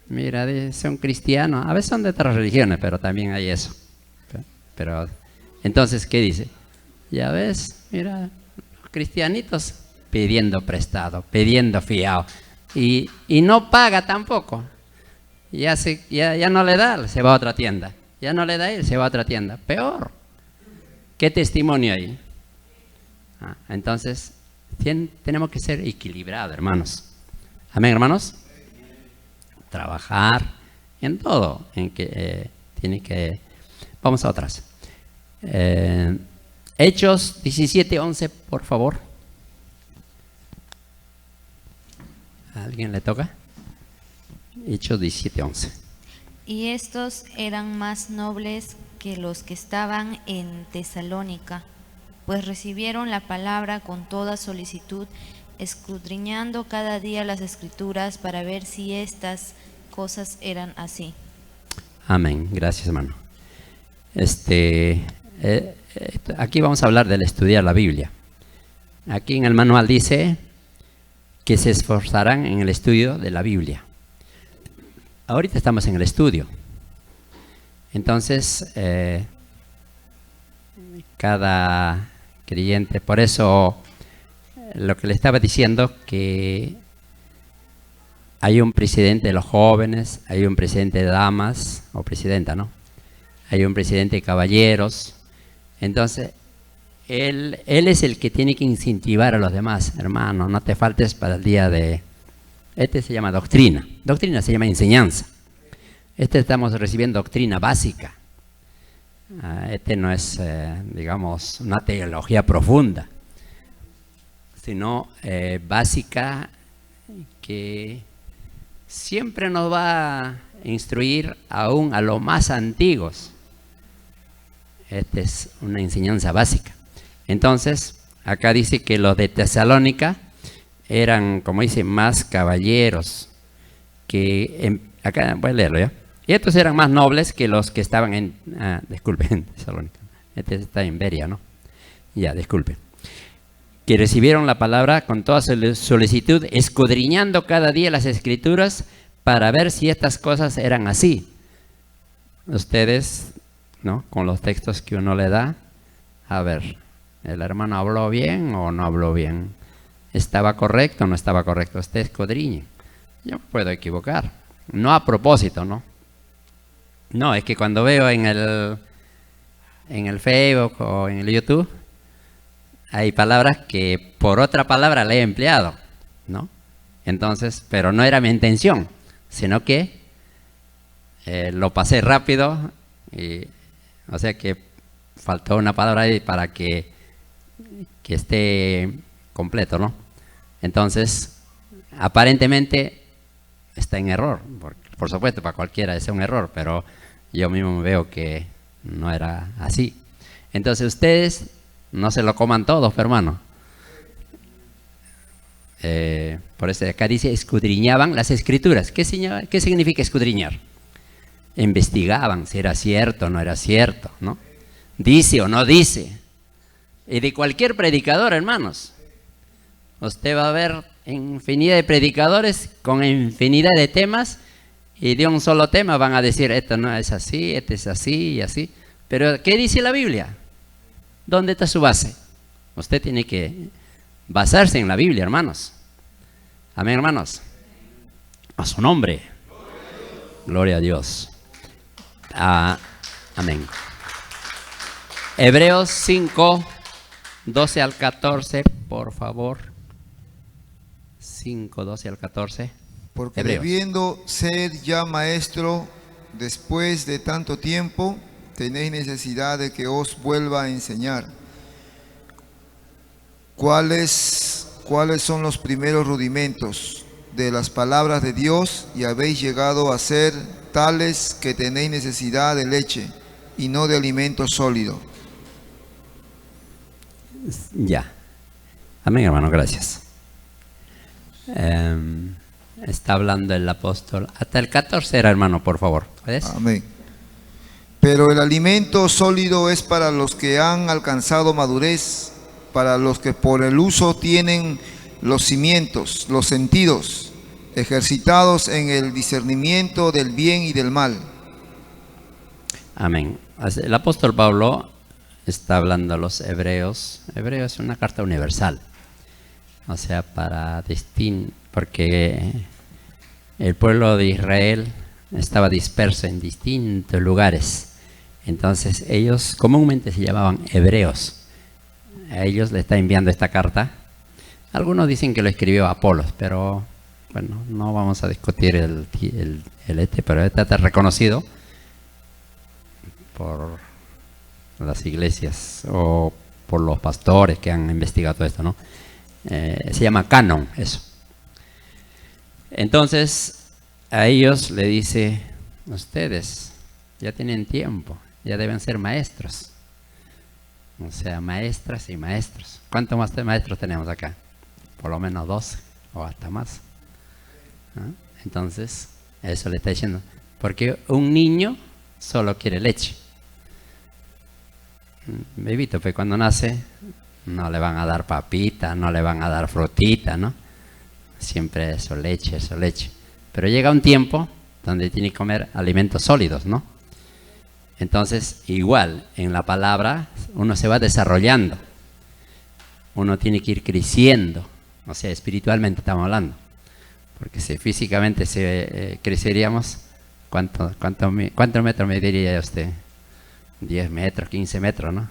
Mira, son cristianos, a veces son de otras religiones, pero también hay eso. Pero entonces, ¿qué dice? Ya ves, mira, los cristianitos pidiendo prestado, pidiendo fiado, y no paga tampoco. Ya no le da, se va a otra tienda. Ya no le da él, se va a otra tienda. Peor. ¿Qué testimonio hay? Entonces, tenemos que ser equilibrados, hermanos. Amén, hermanos. Trabajar en todo, en que tiene que... Vamos a otras. Hechos 17:11, por favor. ¿A alguien le toca? Hechos 17:11. Y estos eran más nobles que los que estaban en Tesalónica, pues recibieron la palabra con toda solicitud, escudriñando cada día las Escrituras para ver si estas cosas eran así. Amén. Gracias, hermano. Aquí vamos a hablar del estudiar la Biblia. Aquí en el manual dice que se esforzarán en el estudio de la Biblia. Ahorita estamos en el estudio. Entonces, cada creyente, por eso lo que le estaba diciendo, que hay un presidente de los jóvenes, hay un presidente de damas, o presidenta, ¿no? Hay un presidente de caballeros. Entonces, él es el que tiene que incentivar a los demás. Hermano, no te faltes para el día de... Este se llama doctrina. Doctrina se llama enseñanza. Estamos recibiendo doctrina básica. Este no es, digamos, una teología profunda, sino básica, que siempre nos va a instruir aún a los más antiguos. Esta es una enseñanza básica. Entonces, acá dice que los de Tesalónica eran, como dice, más caballeros. Acá voy a leerlo ya. Y estos eran más nobles que los que estaban en... disculpen, Tesalónica. Este está en Beria, ¿no? Ya, disculpen. Que recibieron la palabra con toda solicitud, escudriñando cada día las Escrituras para ver si estas cosas eran así. Ustedes, ¿no? Con los textos que uno le da, a ver, ¿el hermano habló bien o no habló bien? ¿Estaba correcto o no estaba correcto? Usted escudriñe. Yo me puedo equivocar. No a propósito, ¿no? No, es que cuando veo en el Facebook o en el YouTube, hay palabras que por otra palabra le he empleado, ¿no? Entonces, pero no era mi intención, sino que lo pasé rápido, o sea que faltó una palabra ahí para que esté completo, ¿no? Entonces, aparentemente está en error, por supuesto, para cualquiera es un error, pero yo mismo veo que no era así. Entonces ustedes no se lo coman todos, hermano. Por eso acá dice, escudriñaban las Escrituras. ¿Qué significa escudriñar? Investigaban si era cierto o no era cierto, ¿no? Dice o no dice. Y de cualquier predicador, hermanos. Usted va a ver infinidad de predicadores con infinidad de temas, y de un solo tema van a decir, esto no es así, este es así y así. Pero, ¿qué dice la Biblia? ¿Dónde está su base? Usted tiene que basarse en la Biblia, hermanos. Amén, hermanos. A su nombre. Gloria a Dios. Amén. Hebreos 5, 12 al 14, por favor. 5, 12 al 14. Porque Hebreos. debiendo ser ya maestro después de tanto tiempo, tenéis necesidad de que os vuelva a enseñar. ¿Cuáles son los primeros rudimentos de las palabras de Dios? Y habéis llegado a ser tales que tenéis necesidad de leche y no de alimento sólido. Ya. Amén, hermano, gracias. Está hablando el apóstol. Hasta el 14 era, hermano, por favor. ¿Puedes? Amén. Pero el alimento sólido es para los que han alcanzado madurez, para los que por el uso tienen los cimientos, los sentidos, ejercitados en el discernimiento del bien y del mal. Amén. El apóstol Pablo está hablando a los hebreos. Hebreo es una carta universal. O sea, para porque el pueblo de Israel estaba disperso en distintos lugares. Entonces ellos comúnmente se llamaban hebreos. A ellos le está enviando esta carta. Algunos dicen que lo escribió Apolos, pero bueno, no vamos a discutir el pero este está reconocido por las iglesias o por los pastores que han investigado todo esto, ¿no? Se llama canon, eso. Entonces, a ellos le dice, ustedes ya tienen tiempo, ya deben ser maestros. O sea, maestras y maestros. ¿Cuántos más maestros tenemos acá? Por lo menos 12 o hasta más. ¿No? Entonces, eso le está diciendo. Porque un niño solo quiere leche. Bebito, pues cuando nace, no le van a dar papita, no le van a dar frutita, ¿no? Siempre eso, leche, eso, leche. Pero llega un tiempo donde tiene que comer alimentos sólidos, ¿no? Entonces, igual, en la palabra, uno se va desarrollando. Uno tiene que ir creciendo. O sea, espiritualmente estamos hablando. Porque si físicamente creceríamos, ¿cuántos metros me diría usted? 10 metros, 15 metros, ¿no?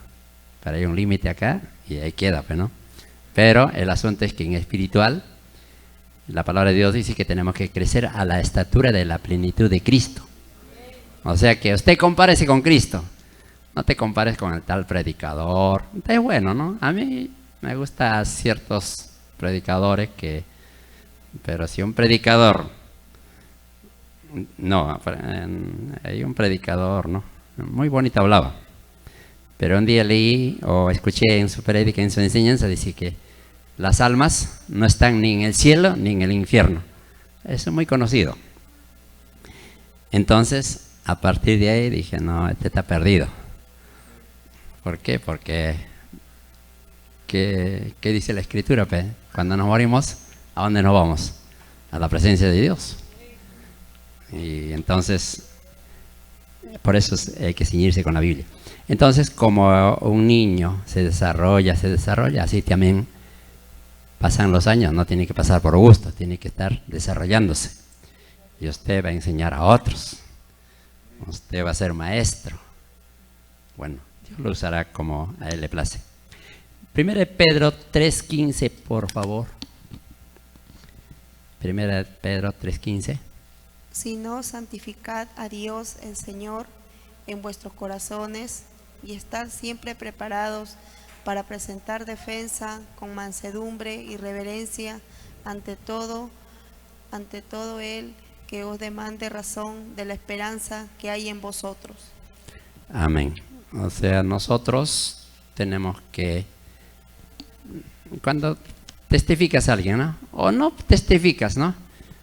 Pero hay un límite acá y ahí queda, pues, ¿no? Pero el asunto es que en espiritual, la palabra de Dios dice que tenemos que crecer a la estatura de la plenitud de Cristo. O sea que usted compárese con Cristo. No te compares con el tal predicador. Es bueno, ¿no? A mí me gustan ciertos predicadores pero si un predicador... No, hay un predicador, ¿no? Muy bonito hablaba. Pero un día leí o escuché en su prédica, en su enseñanza, dice que las almas no están ni en el cielo ni en el infierno. Eso es muy conocido. Entonces, a partir de ahí dije, no, este está perdido. ¿Por qué? Porque, ¿qué dice la Escritura? Pues? Cuando nos morimos, ¿a dónde nos vamos? A la presencia de Dios. Y entonces, por eso hay que ceñirse con la Biblia. Entonces, como un niño se desarrolla, así también pasan los años, no tiene que pasar por gusto, tiene que estar desarrollándose. Y usted va a enseñar a otros. Usted va a ser maestro. Bueno, Dios lo usará como a él le place. 1 Pedro 3:15, por favor. 1 Pedro 3:15. Sino santificad a Dios el Señor en vuestros corazones y estar siempre preparados para presentar defensa con mansedumbre y reverencia ante todo Él que os demande razón de la esperanza que hay en vosotros. Amén. O sea, nosotros tenemos que, cuando testificas a alguien, ¿no? O no testificas, ¿no?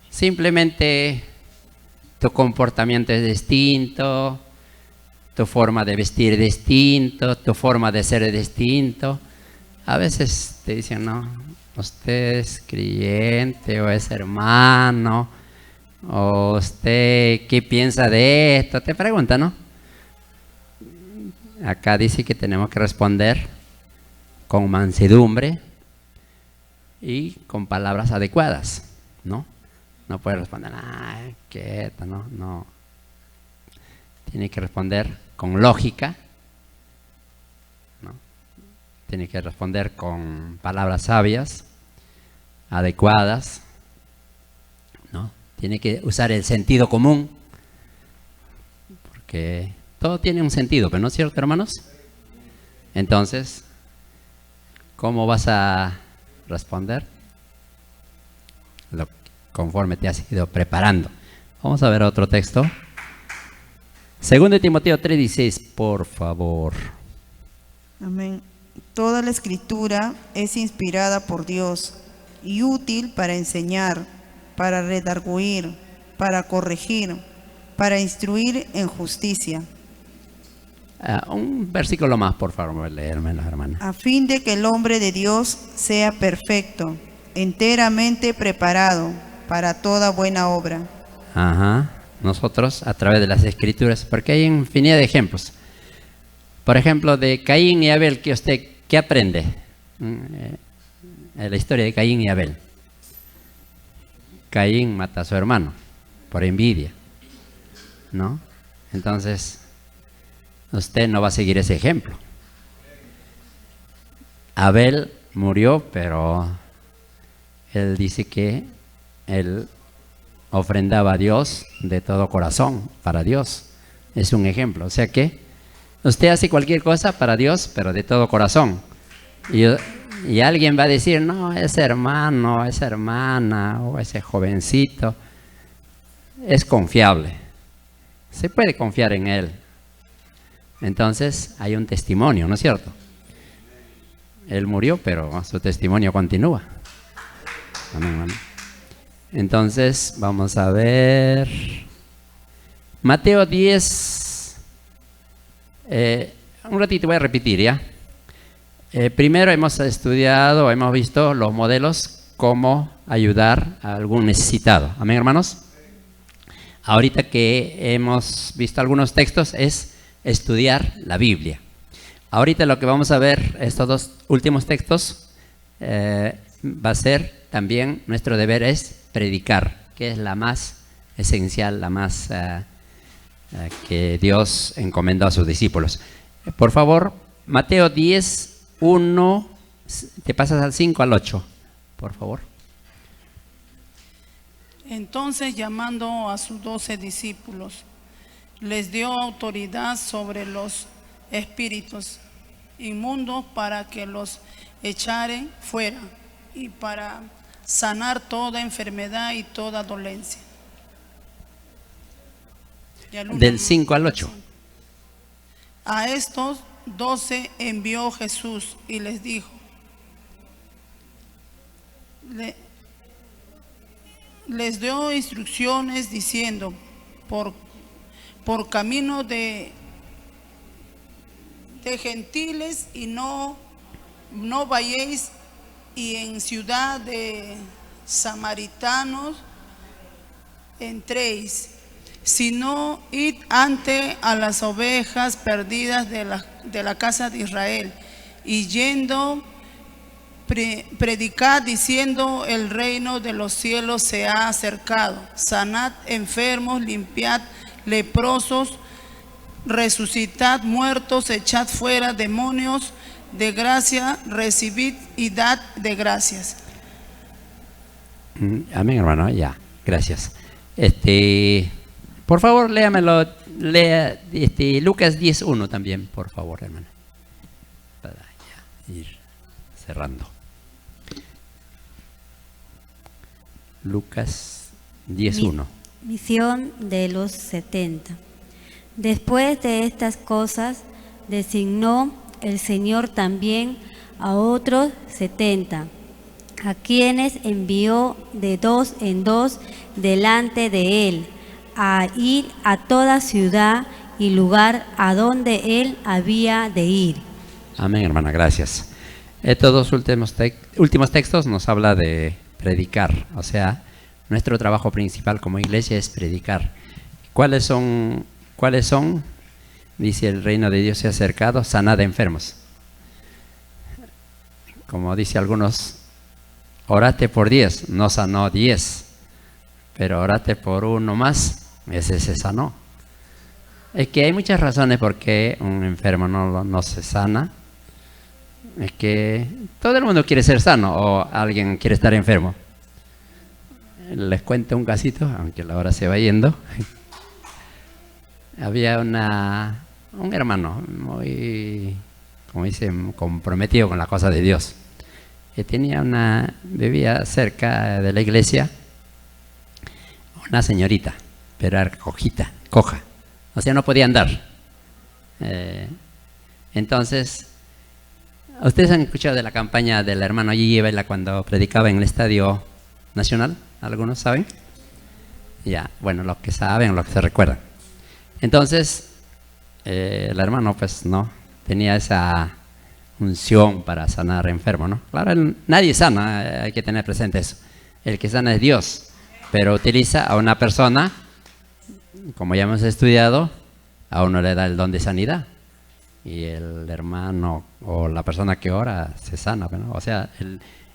Simplemente tu comportamiento es distinto, tu forma de vestir es distinto, tu forma de ser es distinto. A veces te dicen, no, usted es creyente o es hermano, o usted qué piensa de esto, te preguntan, ¿no? Acá dice que tenemos que responder con mansedumbre y con palabras adecuadas, ¿no? No puede responder, quieto, no. Tiene que responder con lógica, ¿no? Tiene que responder con palabras sabias, adecuadas, ¿no? Tiene que usar el sentido común, porque todo tiene un sentido, ¿pero no es cierto, hermanos? Entonces, ¿cómo vas a responder? Conforme te has ido preparando. Vamos a ver otro texto. 2 Timoteo 3:16, por favor. Amén. Toda la escritura es inspirada por Dios y útil para enseñar, para redarguir, para corregir, para instruir en justicia. Un versículo más, por favor, leérmelo, hermana. A fin de que el hombre de Dios sea perfecto, enteramente preparado para toda buena obra. Ajá. Nosotros, a través de las escrituras, porque hay infinidad de ejemplos. Por ejemplo, de Caín y Abel, ¿qué aprende? La historia de Caín y Abel. Caín mata a su hermano por envidia, ¿no? Entonces, usted no va a seguir ese ejemplo. Abel murió, pero él dice que él ofrendaba a Dios de todo corazón, para Dios. Es un ejemplo. O sea que usted hace cualquier cosa para Dios, pero de todo corazón. Y alguien va a decir, no, ese hermano, esa hermana o ese jovencito es confiable. Se puede confiar en él. Entonces hay un testimonio, ¿no es cierto? Él murió, pero su testimonio continúa. Amén, amén. Entonces vamos a ver Mateo 10. Un ratito voy a repetir, ¿ya? Primero hemos estudiado, hemos visto los modelos, cómo ayudar a algún necesitado. Amén, hermanos. Ahorita que hemos visto algunos textos es estudiar la Biblia. Ahorita lo que vamos a ver, estos dos últimos textos, va a ser también nuestro deber es predicar, que es la más esencial, la más que Dios encomendó a sus discípulos. Por favor, Mateo 10, 1, te pasas al 5 al 8, por favor. Entonces, llamando a sus 12 discípulos, les dio autoridad sobre los espíritus inmundos para que los echaren fuera y para sanar toda enfermedad y toda dolencia. Del 5 al 8. A estos 12 envió Jesús y les dijo, les dio instrucciones diciendo, por camino de gentiles y no vayáis, y en ciudad de samaritanos entréis, sino id ante a las ovejas perdidas de la casa de Israel, y yendo predicad diciendo, el reino de los cielos se ha acercado, sanad enfermos, limpiad leprosos, resucitad muertos, echad fuera demonios, de gracia recibid y dad de gracias. Amén, hermano, ya, gracias. Por favor, léamelo, lea Lucas 10:1 también, por favor, hermano, para ya ir cerrando. Lucas 10:1. Misión de los 70. Después de estas cosas, designó el Señor también a otros 70, a quienes envió de 2 en 2 delante de él, a ir a toda ciudad y lugar a donde él había de ir. Amén, hermana, gracias. Estos dos últimos textos nos habla de predicar, o sea, nuestro trabajo principal como iglesia es predicar. ¿Cuáles son? Dice, el reino de Dios se ha acercado, sanad enfermos. Como dice algunos, oraste por 10, no sanó 10, pero oraste por uno más, ese se sanó. Es que hay muchas razones por qué un enfermo no se sana. Es que todo el mundo quiere ser sano o alguien quiere estar enfermo. Les cuento un casito, aunque la hora se va yendo. Había un hermano muy, como dicen, comprometido con la cosa de Dios. Que vivía cerca de la iglesia, una señorita, pero era coja. O sea, no podía andar. Entonces, ¿ustedes han escuchado de la campaña del hermano Gigi Vela cuando predicaba en el Estadio Nacional? ¿Algunos saben? Ya, bueno, los que saben, los que se recuerdan. Entonces, el hermano pues no tenía esa unción para sanar enfermo, ¿no? Claro, nadie sana, hay que tener presente eso. El que sana es Dios, pero utiliza a una persona, como ya hemos estudiado, a uno le da el don de sanidad. Y el hermano o la persona que ora se sana, ¿no? O sea,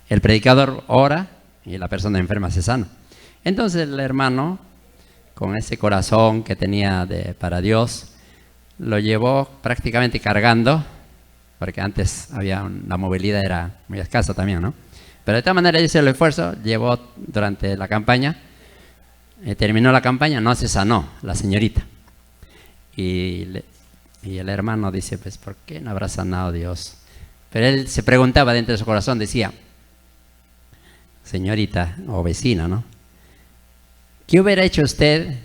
el predicador ora y la persona enferma se sana. Entonces el hermano, con ese corazón que tenía para Dios, lo llevó prácticamente cargando, porque antes la movilidad era muy escasa también, ¿no? Pero de todas maneras hizo el esfuerzo, llevó durante la campaña, terminó la campaña, no se sanó la señorita. Y el hermano dice, pues, ¿por qué no habrá sanado Dios? Pero él se preguntaba dentro de su corazón, decía, señorita o vecina, ¿no? ¿Qué hubiera hecho usted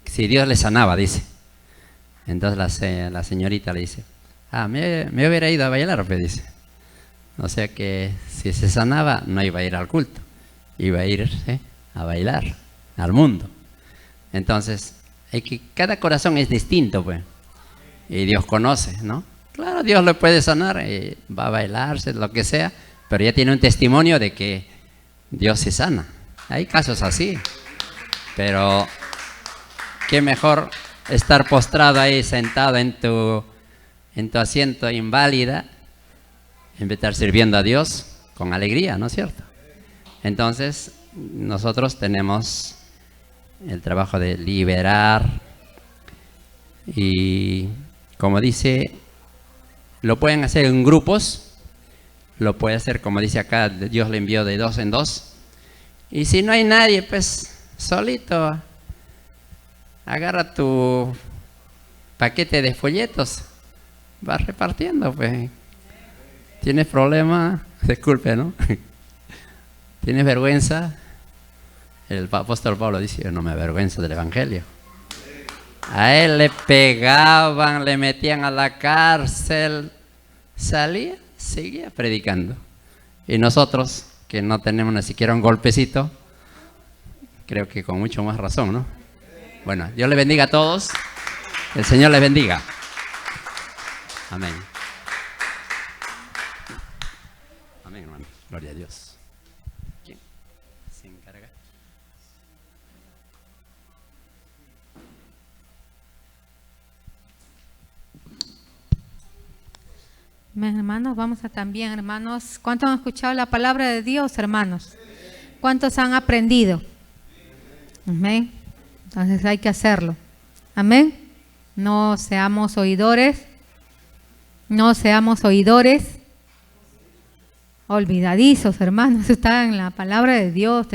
si Dios le sanaba? Dice. Entonces la señorita le dice, me hubiera ido a bailar, pues, dice. O sea que si se sanaba no iba a ir al culto, iba a ir a bailar al mundo. Entonces, cada corazón es distinto, pues, y Dios conoce, ¿no? Claro, Dios le puede sanar, va a bailarse, lo que sea, pero ya tiene un testimonio de que Dios se sana. Hay casos así, pero qué mejor estar postrado ahí, sentado en tu asiento inválida, en vez de estar sirviendo a Dios con alegría, ¿no es cierto? Entonces, nosotros tenemos el trabajo de liberar y, como dice, lo pueden hacer en grupos, lo puede hacer, como dice acá, Dios le envió de 2 en 2. Y si no hay nadie, pues solito, agarra tu paquete de folletos, vas repartiendo, pues. ¿Tienes problema? Disculpe, ¿no? ¿Tienes vergüenza? El apóstol Pablo dice, yo no me avergüenzo del evangelio. A él le pegaban, le metían a la cárcel, salía, seguía predicando. Y nosotros, que no tenemos ni siquiera un golpecito, creo que con mucho más razón, ¿no? Bueno, Dios le bendiga a todos. El Señor les bendiga. Amén. Amén, hermano. Gloria a Dios. ¿Quién se encarga? Amén, hermanos. Vamos a también, hermanos. ¿Cuántos han escuchado la palabra de Dios, hermanos? ¿Cuántos han aprendido? Amén. Entonces hay que hacerlo. Amén. No seamos oidores. No seamos oidores olvidadizos, hermanos. Está en la palabra de Dios.